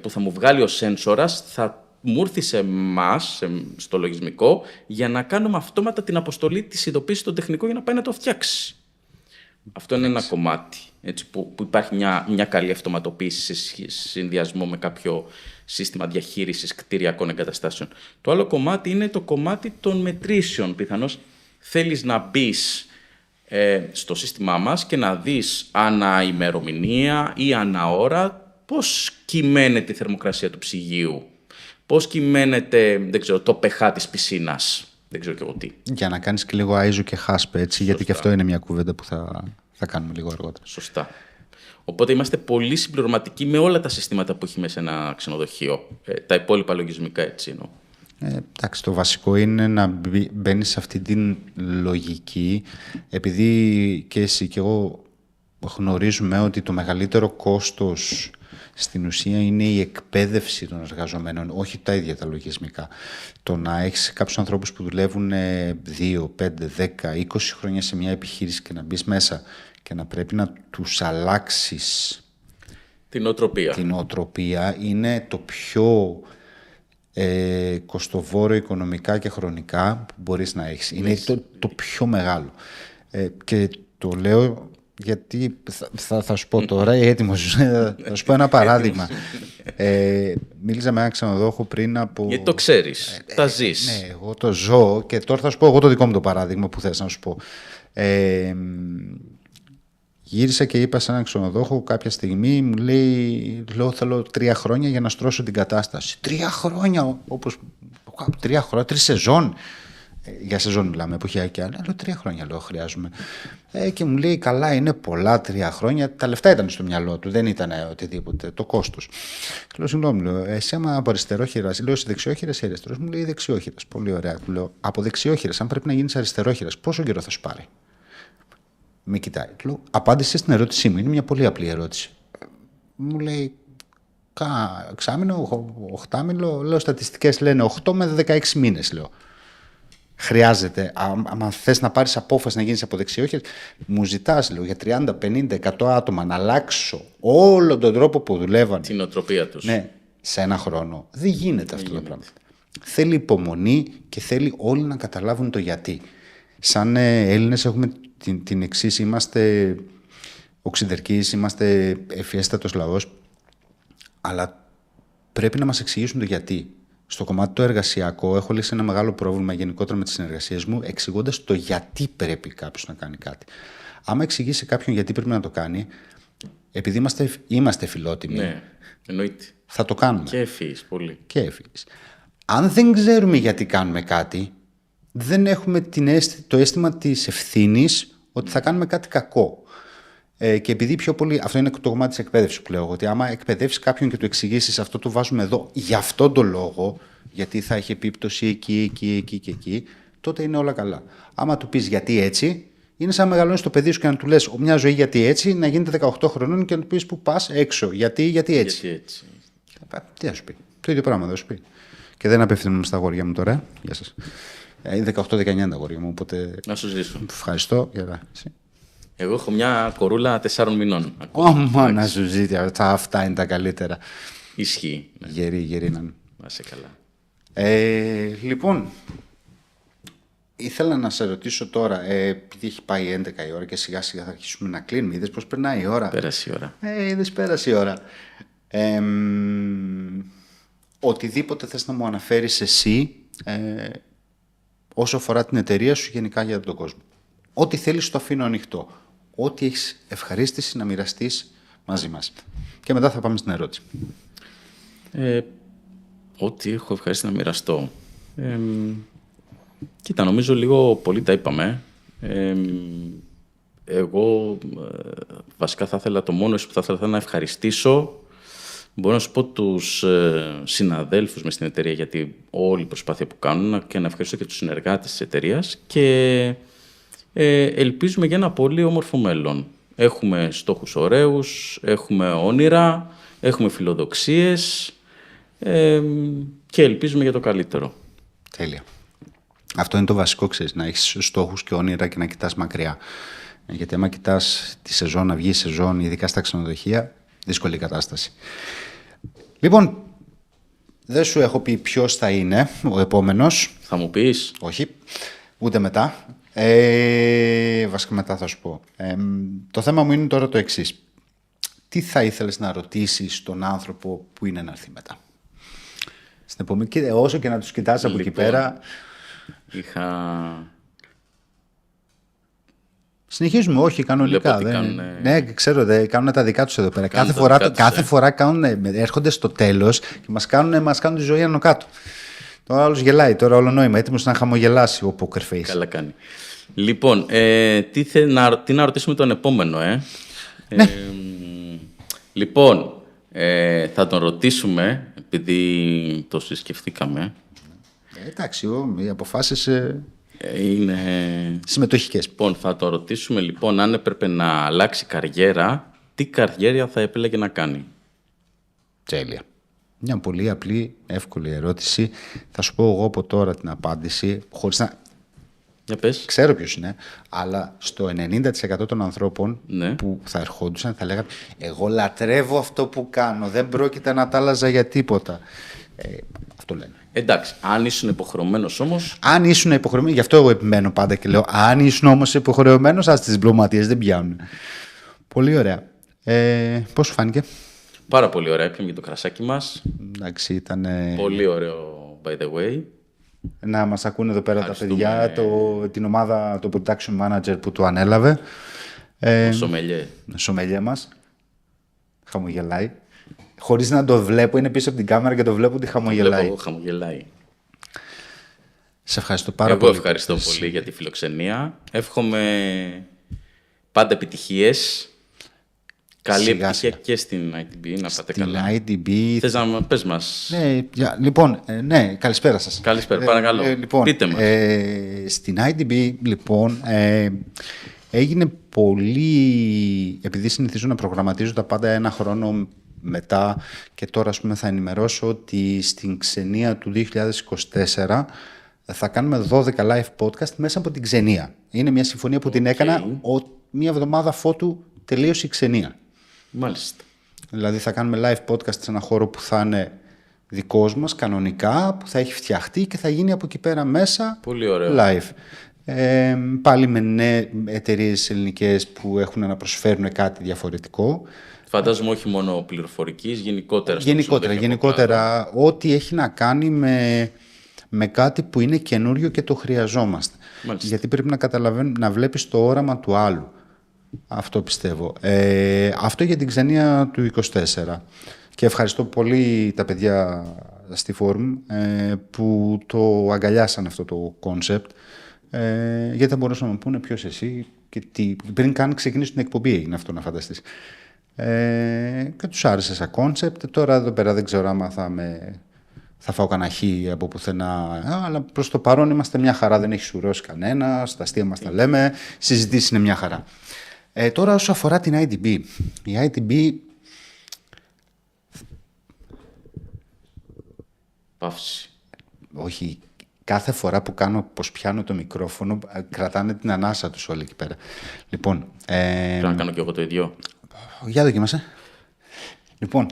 που θα μου βγάλει ο σένσορας, θα μου έρθει σε εμάς, στο λογισμικό, για να κάνουμε αυτόματα την αποστολή της ειδοποίησης στον τεχνικό για να πάει να το φτιάξει. Αυτό είναι ένα κομμάτι, έτσι, που υπάρχει μια καλή αυτοματοποίηση σε συνδυασμό με κάποιο σύστημα διαχείρισης κτηριακών εγκαταστάσεων. Το άλλο κομμάτι είναι το κομμάτι των μετρήσεων. Πιθανώς θέλεις να μπεις στο σύστημά μας και να δεις ανά ημερομηνία ή ανά ώρα πώς κυμαίνεται η θερμοκρασία του ψυγείου, πώς κυμαίνεται, δεν ξέρω, το pH της πισίνας. Δεν ξέρω και εγώ τι. Για να κάνεις και λίγο άιζο και χάσπε, έτσι, γιατί και αυτό είναι μια κουβέντα που θα κάνουμε λίγο αργότερα. Σωστά. Οπότε είμαστε πολύ συμπληρωματικοί με όλα τα συστήματα που έχει μέσα ένα ξενοδοχείο. Τα υπόλοιπα λογισμικά, έτσι εννοώ. Εντάξει, το βασικό είναι να μπαίνεις σε αυτή την λογική, επειδή και εσύ και εγώ γνωρίζουμε ότι το μεγαλύτερο κόστος στην ουσία είναι η εκπαίδευση των εργαζομένων, όχι τα ίδια τα λογισμικά. Το να έχεις κάποιους ανθρώπους που δουλεύουν 2, 5, 10, 20 χρόνια σε μια επιχείρηση και να μπεις μέσα και να πρέπει να τους αλλάξεις την οτροπία είναι το πιο κοστοβόρο οικονομικά και χρονικά που μπορείς να έχεις. Είναι το πιο μεγάλο. Και το λέω γιατί θα σου πω τώρα, έτοιμος, θα σου πω ένα παράδειγμα. Μίλησα με έναν ξενοδόχο πριν από... Γιατί το ξέρεις, τα ζεις. Ναι, εγώ το ζω και τώρα θα σου πω εγώ το δικό μου το παράδειγμα που θες να σου πω. Γύρισα και είπα σε έναν ξενοδόχο κάποια στιγμή, μου λέει, θέλω 3 χρόνια για να στρώσω την κατάσταση. 3 χρόνια, όπως 3 χρόνια, 3 σεζόν. Για σεζόν μιλάμε, εποχιακή άλλη. Λέω 3 χρόνια λέω χρειάζομαι. Και μου λέει, καλά, είναι πολλά 3 χρόνια. Τα λεφτά ήταν στο μυαλό του, δεν ήταν οτιδήποτε. Το κόστος. Λέω, συγγνώμη, λέω, εσύ άμα από αριστερόχειρα, λέω, είσαι δεξιόχειρα ή αριστερό. Μου λέει δεξιόχειρα. Πολύ ωραία. Του λέω, από δεξιόχειρα, αν πρέπει να γίνει αριστερόχειρα, πόσο καιρό θα σου πάρει? Με κοιτάει. Λέω, απάντησε στην ερώτησή μου. Είναι μια πολύ απλή ερώτηση. Μου λέει, εξάμηνο, 8μηνο, λέω, στατιστικές λένε 8 με 16 μήνες, λέω. Χρειάζεται, άμα θες να πάρεις απόφαση να γίνεις από δεξιόχειρα, μου ζητάς, λέω, για 30, 50, 100 άτομα να αλλάξω όλο τον τρόπο που δουλεύαν. Την οτροπία τους. Ναι, σε ένα χρόνο. Δεν γίνεται αυτό το πράγμα. Θέλει υπομονή και θέλει όλοι να καταλάβουν το γιατί. Σαν Έλληνες έχουμε την εξής, είμαστε οξυδερκείς, είμαστε ευφιέστατος λαός, αλλά πρέπει να μας εξηγήσουν το γιατί. Στο κομμάτι το εργασιακό έχω λύσει ένα μεγάλο πρόβλημα γενικότερα με τις συνεργασίες μου, εξηγώντας το γιατί πρέπει κάποιος να κάνει κάτι. Άμα εξηγήσει κάποιον γιατί πρέπει να το κάνει, επειδή είμαστε φιλότιμοι, ναι, εννοείται, θα το κάνουμε. Και ευφυείς, πολύ. Και ευφυείς. Αν δεν ξέρουμε γιατί κάνουμε κάτι, δεν έχουμε το αίσθημα της ευθύνης ότι θα κάνουμε κάτι κακό. Και επειδή πιο πολύ, αυτό είναι το κομμάτι της εκπαίδευσης που λέω, ότι άμα εκπαιδεύσεις κάποιον και του εξηγήσεις αυτό το βάζουμε εδώ για αυτόν τον λόγο, γιατί θα έχει επίπτωση εκεί και εκεί, τότε είναι όλα καλά. Άμα του πεις γιατί έτσι, είναι σαν να μεγαλώνεις το παιδί σου και να του λες μια ζωή γιατί έτσι, να γίνεται 18 χρονών και να του πεις που πας έξω. Γιατί έτσι. Τι θα σου πει? Το ίδιο πράγμα θα σου πει. Και δεν απευθύνομαι στα αγόρια μου τώρα. Γεια σας. Είναι 18-19 τα αγόρια μου, οπότε. Να σου ζήσω. Ευχαριστώ. Εγώ έχω μια κορούλα 4 μηνών. Όμα να σου ζήσει, αυτά είναι τα καλύτερα. Ισχύει. Ναι. Γερή να είναι. Να είσαι καλά. Λοιπόν, ήθελα να σε ρωτήσω τώρα, επειδή έχει πάει 11 η ώρα και σιγά σιγά θα αρχίσουμε να κλείνουμε. Είδες πώς περνάει η ώρα? Πέρασε η ώρα. Είδες, πέρασε η ώρα. Οτιδήποτε θες να μου αναφέρεις εσύ, όσο αφορά την εταιρεία σου γενικά για τον κόσμο. Ό,τι θέλεις το αφήνω ανοιχτό. Ό,τι έχεις ευχαρίστηση να μοιραστείς μαζί μας. Και μετά θα πάμε στην ερώτηση. Ό,τι έχω ευχαριστεί να μοιραστώ. Κοίτα, νομίζω λίγο πολύ τα είπαμε. Εγώ βασικά θα ήθελα, το μόνο που θα ήθελα να ευχαριστήσω, μπορώ να σου πω τους συναδέλφους μες στην εταιρεία για όλη η προσπάθεια που κάνουν και να ευχαριστήσω και τους συνεργάτες της εταιρείας και ελπίζουμε για ένα πολύ όμορφο μέλλον. Έχουμε στόχους ωραίους, έχουμε όνειρα, έχουμε φιλοδοξίες και ελπίζουμε για το καλύτερο. Τέλεια. Αυτό είναι το βασικό, ξέρεις, να έχεις στόχους και όνειρα και να κοιτάς μακριά. Γιατί άμα κοιτάς τη σεζόν, να βγει η σεζόν, ειδικά στα ξενοδοχεία, δύσκολη κατάσταση. Λοιπόν, δεν σου έχω πει ποιος θα είναι ο επόμενος. Θα μου πεις? Όχι, ούτε μετά. Βασικά μετά θα σου πω. Το θέμα μου είναι τώρα το εξής. Τι θα ήθελες να ρωτήσεις τον άνθρωπο που είναι να έρθει μετά? Στην επόμενη, όσο και να τους κοιτάς από εκεί πέρα. Συνεχίζουμε, όχι, κανονικά. Ναι, ξέρω, κάνουν τα δικά τους εδώ πέρα. Κάθε φορά έρχονται στο τέλος και μας κάνουν τη ζωή άνω κάτω. Τώρα άλλος γελάει, τώρα όλο νόημα, έτοιμος να χαμογελάσει ο poker face. Καλά κάνει. Λοιπόν, τι να ρωτήσουμε τον επόμενο, Ναι. Λοιπόν, θα τον ρωτήσουμε, επειδή το συσκεφτήκαμε. Εντάξει, οι αποφάσεις είναι συμμετοχικές. Λοιπόν, θα τον ρωτήσουμε λοιπόν αν έπρεπε να αλλάξει καριέρα, τι καριέρα θα επέλεγε να κάνει? Τέλεια. Μια πολύ απλή, εύκολη ερώτηση. Θα σου πω εγώ από τώρα την απάντηση, χωρίς να... Για πες. Ξέρω ποιος είναι, αλλά στο 90% των ανθρώπων που θα ερχόντουσαν θα λέγανε εγώ λατρεύω αυτό που κάνω, δεν πρόκειται να τα άλλαζα για τίποτα. Αυτό λένε. Εντάξει, αν ήσουν υποχρεωμένος όμως. Αν ήσουν υποχρεωμένος, γι' αυτό εγώ επιμένω πάντα και λέω αν ήσουν όμως υποχρεωμένος, ας τις διπλωματίες δεν πιάνουν. Πολύ ωραία. Πώς σου φάνηκε? Πάρα πολύ ωραία, έπιαμε και το κρασάκι μας. Εντάξει, ήταν... Πολύ ωραίο, by the way. Να μας ακούνε εδώ πέρα τα παιδιά, την ομάδα, το production manager που το ανέλαβε. Σομελιέ μας. Χαμογελάει. Χωρίς να το βλέπω, είναι πίσω από την κάμερα και το βλέπω ότι χαμογελάει. Χαμογελάει. Σε ευχαριστώ πάρα πολύ. Εγώ ευχαριστώ πολύ για τη φιλοξενία. Εύχομαι πάντα επιτυχίες. Καλή επιτυχία και στην ITB, να πάτε καλά. Στην ITB... Θες να πες μας? Ναι, λοιπόν, ναι, καλησπέρα σας. Καλησπέρα, παρακαλώ. Λοιπόν, πείτε μας. Στην ITB, λοιπόν, έγινε πολύ... Επειδή συνηθίζω να προγραμματίζω τα πάντα ένα χρόνο μετά και τώρα, ας πούμε, θα ενημερώσω ότι στην Ξενία του 2024 θα κάνουμε 12 live podcast μέσα από την Ξενία. Είναι μια συμφωνία που την έκανα μια εβδομάδα αφότου τελείωσε η Ξενία. Μάλιστα. Δηλαδή θα κάνουμε live podcast σε ένα χώρο που θα είναι δικός μας κανονικά, που θα έχει φτιαχτεί και θα γίνει από εκεί πέρα μέσα. Πολύ ωραίο. Live. Πάλι με εταιρείες ελληνικές που έχουν να προσφέρουν κάτι διαφορετικό. Φαντάζομαι όχι μόνο πληροφορικής, γενικότερα. Γενικότερα ό,τι έχει να κάνει με κάτι που είναι καινούριο και το χρειαζόμαστε. Μάλιστα. Γιατί πρέπει να καταλαβαίνεις, να βλέπεις το όραμα του άλλου. Αυτό πιστεύω. Αυτό για την Ξενία του 24. Και ευχαριστώ πολύ τα παιδιά στη Φόρουμ που το αγκαλιάσαν αυτό το κόνσεπτ. Γιατί θα μπορούσαν να μου πούνε ποιος εσύ και τι. Πριν καν ξεκινήσει την εκπομπή έγινε αυτό, να φανταστείς. Και τους άρεσε σαν κόνσεπτ. Τώρα εδώ πέρα δεν ξέρω άμα θα φάω κανένα χι από πουθενά. Αλλά προς το παρόν είμαστε μια χαρά. Δεν έχει σουρώσει κανένα. Στα αστεία μας τα λέμε. Συζητήσεις είναι μια χαρά. Τώρα όσο αφορά την ITB. Η ITB... Παύση. Όχι. Κάθε φορά που κάνω πως πιάνω το μικρόφωνο, κρατάνε την ανάσα τους όλοι εκεί πέρα. Λοιπόν... Πρέπει να κάνω και εγώ το ίδιο. Για δοκίμασε. Λοιπόν,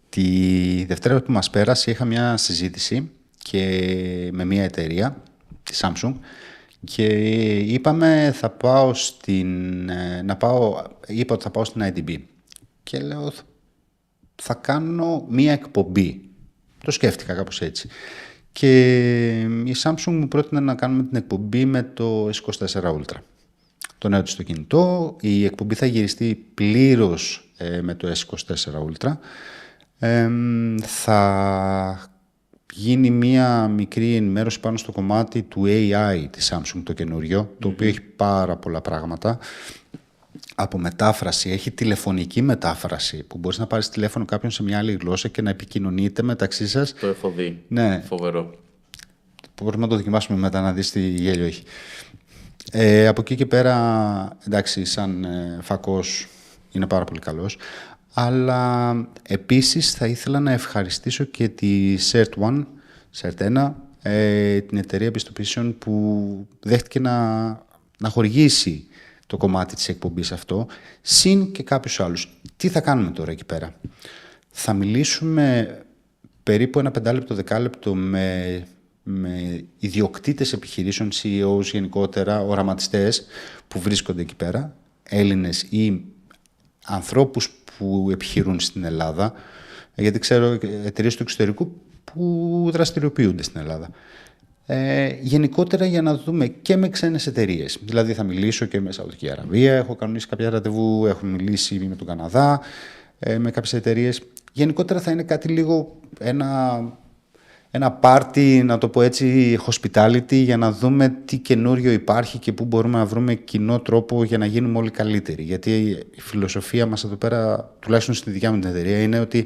τη Δευτέρα που μας πέρασε είχα μια συζήτηση και με μια εταιρεία, τη Samsung, και είπαμε είπα ότι θα πάω στην ITB. Και λέω θα κάνω μια εκπομπή. Το σκέφτηκα κάπως έτσι. Και η Samsung μου πρότεινε να κάνουμε την εκπομπή με το S24 Ultra. Το νέο της στο κινητό. Η εκπομπή θα γυριστεί πλήρως με το S24 Ultra. Θα γίνει μία μικρή ενημέρωση πάνω στο κομμάτι του AI της Samsung, το καινούριο, το οποίο έχει πάρα πολλά πράγματα. Από μετάφραση, έχει τηλεφωνική μετάφραση, που μπορείς να πάρεις τηλέφωνο κάποιον σε μια άλλη γλώσσα και να επικοινωνείτε μεταξύ σας. Το FOD. Ναι. Φοβερό. Μπορούμε να το δοκιμάσουμε μετά να δεις τι γέλιο έχει. Από εκεί και πέρα, εντάξει, σαν φακός είναι πάρα πολύ καλός. Αλλά επίσης θα ήθελα να ευχαριστήσω και τη CERT1, την εταιρεία επιστοποιήσεων που δέχτηκε να χορηγήσει το κομμάτι της εκπομπής αυτό, συν και κάποιους άλλους. Τι θα κάνουμε τώρα εκεί πέρα? Θα μιλήσουμε περίπου ένα 5 λεπτό, 10 λεπτό με ιδιοκτήτες επιχειρήσεων, CEOs γενικότερα, οραματιστές που βρίσκονται εκεί πέρα, Έλληνες ή ανθρώπους που επιχειρούν στην Ελλάδα, γιατί ξέρω εταιρείες του εξωτερικού που δραστηριοποιούνται στην Ελλάδα. Γενικότερα για να δούμε και με ξένες εταιρείες. Δηλαδή θα μιλήσω και με Σαουδική Αραβία, έχω κανονίσει κάποια ραντεβού, έχω μιλήσει με τον Καναδά, με κάποιες εταιρείες. Γενικότερα θα είναι κάτι λίγο ένα πάρτι, να το πω έτσι, hospitality, για να δούμε τι καινούριο υπάρχει και πού μπορούμε να βρούμε κοινό τρόπο για να γίνουμε όλοι καλύτεροι. Γιατί η φιλοσοφία μας εδώ πέρα, τουλάχιστον στη δικιά μου την εταιρεία, είναι ότι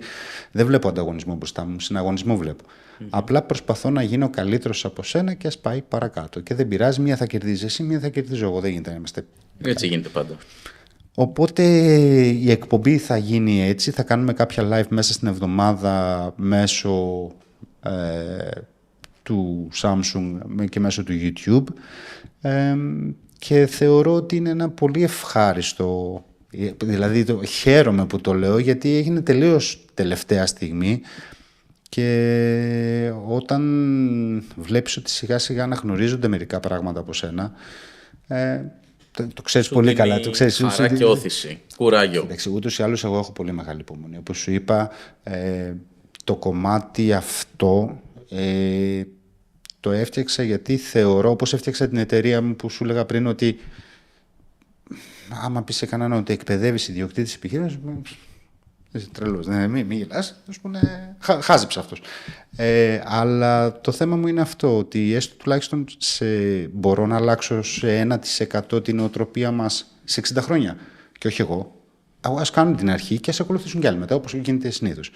δεν βλέπω ανταγωνισμό μπροστά μου, συναγωνισμό βλέπω. Απλά προσπαθώ να γίνω καλύτερος από σένα και ας πάει παρακάτω. Και δεν πειράζει, μία θα κερδίζει εσύ, μία θα κερδίζω εγώ. Δεν γίνεται να είμαστε. Έτσι γίνεται πάντα. Οπότε η εκπομπή θα γίνει έτσι. Θα κάνουμε κάποια live μέσα στην εβδομάδα μέσω του Samsung και μέσω του YouTube. Και θεωρώ ότι είναι ένα πολύ ευχάριστο. Δηλαδή χαίρομαι που το λέω, γιατί έγινε τελείως τελευταία στιγμή. Και όταν βλέπεις ότι σιγά σιγά αναγνωρίζονται μερικά πράγματα από σένα, το ξέρεις πολύ καλά. Το ξέρεις, χαρά και όθηση, κουράγιο. Εντάξει, ούτως ή άλλως εγώ έχω πολύ μεγάλη υπομονή. Όπως σου είπα, το κομμάτι αυτό το έφτιαξα γιατί θεωρώ, όπως έφτιαξα την εταιρεία μου που σου έλεγα πριν, ότι άμα πεις σε κανέναν ότι εκπαιδεύεις ιδιοκτήτης επιχείρησης, τρελός, μην γελάς, θα σου πούνε χάζεψε αυτός. Αλλά το θέμα μου είναι αυτό, ότι έστω τουλάχιστον μπορώ να αλλάξω σε 1% την νοοτροπία μας σε 60 χρόνια. Και όχι εγώ. Ας κάνουν την αρχή και ας ακολουθήσουν κι άλλοι μετά, όπως γίνεται συνήθως.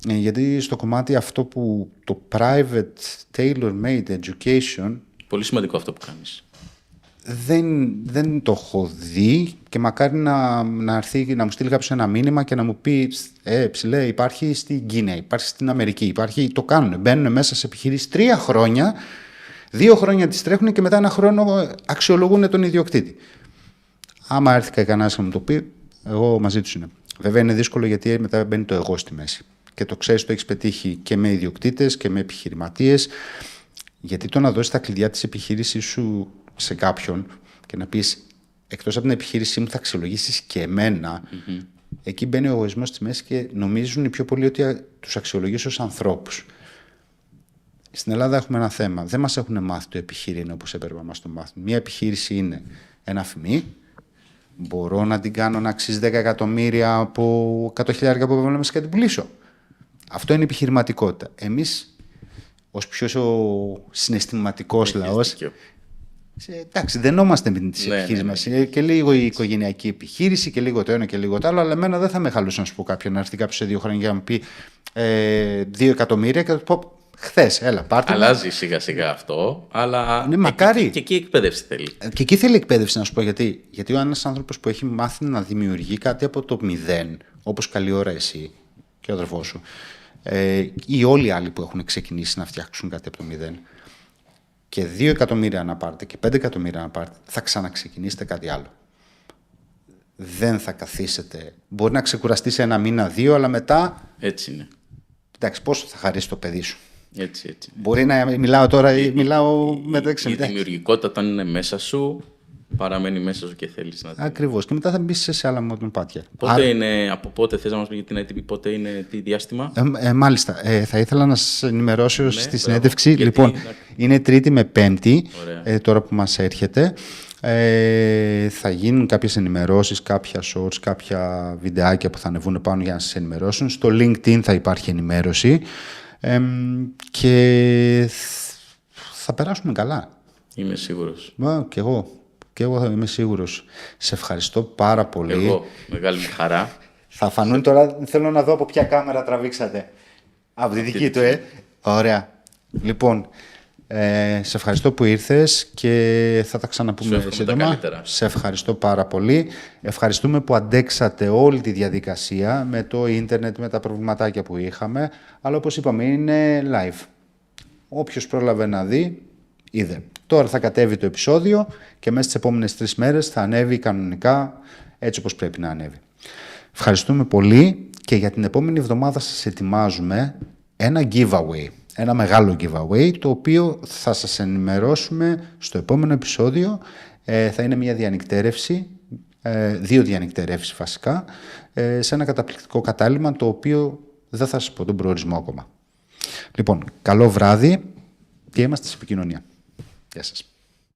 Γιατί στο κομμάτι αυτό που το private tailor-made education, πολύ σημαντικό αυτό που κάνεις. Δεν το έχω δει και μακάρι να έρθει να μου στείλει κάποιος ένα μήνυμα και να μου πει ψηλέ, υπάρχει στην Κίνα, υπάρχει στην Αμερική, το κάνουν, μπαίνουν μέσα σε επιχειρήσεις 3 χρόνια, 2 χρόνια τις τρέχουν και μετά 1 χρόνο αξιολογούν τον ιδιοκτήτη. Άμα έρθει κανένας να μου το πει, εγώ μαζί τους είναι. Βέβαια είναι δύσκολο γιατί μετά μπαίνει το εγώ στη μέση. Και το ξέρεις, το έχεις πετύχει και με ιδιοκτήτες και με επιχειρηματίες. Γιατί το να δώσεις τα κλειδιά της επιχείρησής σου σε κάποιον και να πεις, εκτός από την επιχείρησή μου θα αξιολογήσεις και εμένα, εκεί μπαίνει ο εγωισμός στη μέση και νομίζουν οι πιο πολλοί ότι τους αξιολογείς ως ανθρώπους. Στην Ελλάδα έχουμε ένα θέμα. Δεν μας έχουν μάθει το επιχείρημα όπως έπρεπε να μας το μάθουν. Μια επιχείρηση είναι ένα αφημί. Μπορώ να την κάνω να αξίζει 10 εκατομμύρια από 100.000 που έβαλα μέσα και να την πουλήσω. Αυτό είναι η επιχειρηματικότητα. Εμείς, ως πιο συναισθηματικός λαός, εντάξει, δεν νόμαστε με τις επιχείρησεις μας. Και λίγο η οικογενειακή επιχείρηση και λίγο το ένα και λίγο το άλλο. Αλλά εμένα δεν θα με χαλούσε να σου πω κάποιον να έρθει κάποιος σε 2 χρόνια και να μου πει 2 εκατομμύρια και θα του πω χθες, έλα πάρτε. Αλλάζει σιγά σιγά αυτό, αλλά ναι, μακάρι. Και εκεί εκπαίδευση θέλει. Και εκεί θέλει εκπαίδευση, να σου πω γιατί. Γιατί ο ένας άνθρωπος που έχει μάθει να δημιουργεί κάτι από το 0, όπως καλή ώρα εσύ και ο αδερφός σου, ή όλοι οι άλλοι που έχουν ξεκινήσει να φτιάξουν κάτι από το 0, και 2 εκατομμύρια να πάρετε και 5 εκατομμύρια να πάρετε, θα ξαναξεκινήσετε κάτι άλλο. Δεν θα καθίσετε. Μπορεί να ξεκουραστεί σε 1 μήνα, 2, αλλά μετά. Έτσι είναι. Εντάξει, πόσο θα χαρίσει το παιδί σου. Έτσι. Μπορεί να μιλάω τώρα ή μιλάω μεταξύ. Η δημιουργικότητα, όταν είναι μέσα σου, παραμένει μέσα σου και θέλεις να. Ακριβώς. Και μετά θα μπεις σε άλλα μονοπάτια. Από πότε θες να μας πει για την έτοιμη, πότε είναι, τι διάστημα? Μάλιστα. Θα ήθελα να σας ενημερώσω στη συνέντευξη. Λοιπόν, είναι Τρίτη με Πέμπτη, τώρα που μας έρχεται. Θα γίνουν κάποιες ενημερώσεις, κάποια shorts, κάποια βιντεάκια που θα ανεβούν πάνω για να σας ενημερώσουν. Στο LinkedIn θα υπάρχει ενημέρωση και θα περάσουμε καλά. Είμαι σίγουρος. Και εγώ θα είμαι σίγουρος. Σε ευχαριστώ πάρα πολύ. Εγώ, μεγάλη μου χαρά. Θα φανούν τώρα, θέλω να δω από ποια κάμερα τραβήξατε. Από τη δική του, Ωραία. Λοιπόν, σε ευχαριστώ που ήρθες και θα τα ξαναπούμε σύντομα. Σε ευχαριστώ πάρα πολύ. Ευχαριστούμε που αντέξατε όλη τη διαδικασία με το ίντερνετ, με τα προβληματάκια που είχαμε. Αλλά όπως είπαμε, είναι live. Όποιος πρόλαβε να δει, είδε. Τώρα θα κατέβει το επεισόδιο και μέσα στις επόμενες 3 μέρες θα ανέβει κανονικά έτσι όπως πρέπει να ανέβει. Ευχαριστούμε πολύ και για την επόμενη εβδομάδα σας ετοιμάζουμε ένα giveaway. Ένα μεγάλο giveaway, το οποίο θα σας ενημερώσουμε στο επόμενο επεισόδιο. Θα είναι μια διανυκτέρευση, 2 διανυκτέρευσεις βασικά, σε ένα καταπληκτικό κατάλημα, το οποίο δεν θα σας πω τον προορισμό ακόμα. Λοιπόν, καλό βράδυ και είμαστε σε επικοινωνία. Γεια σας.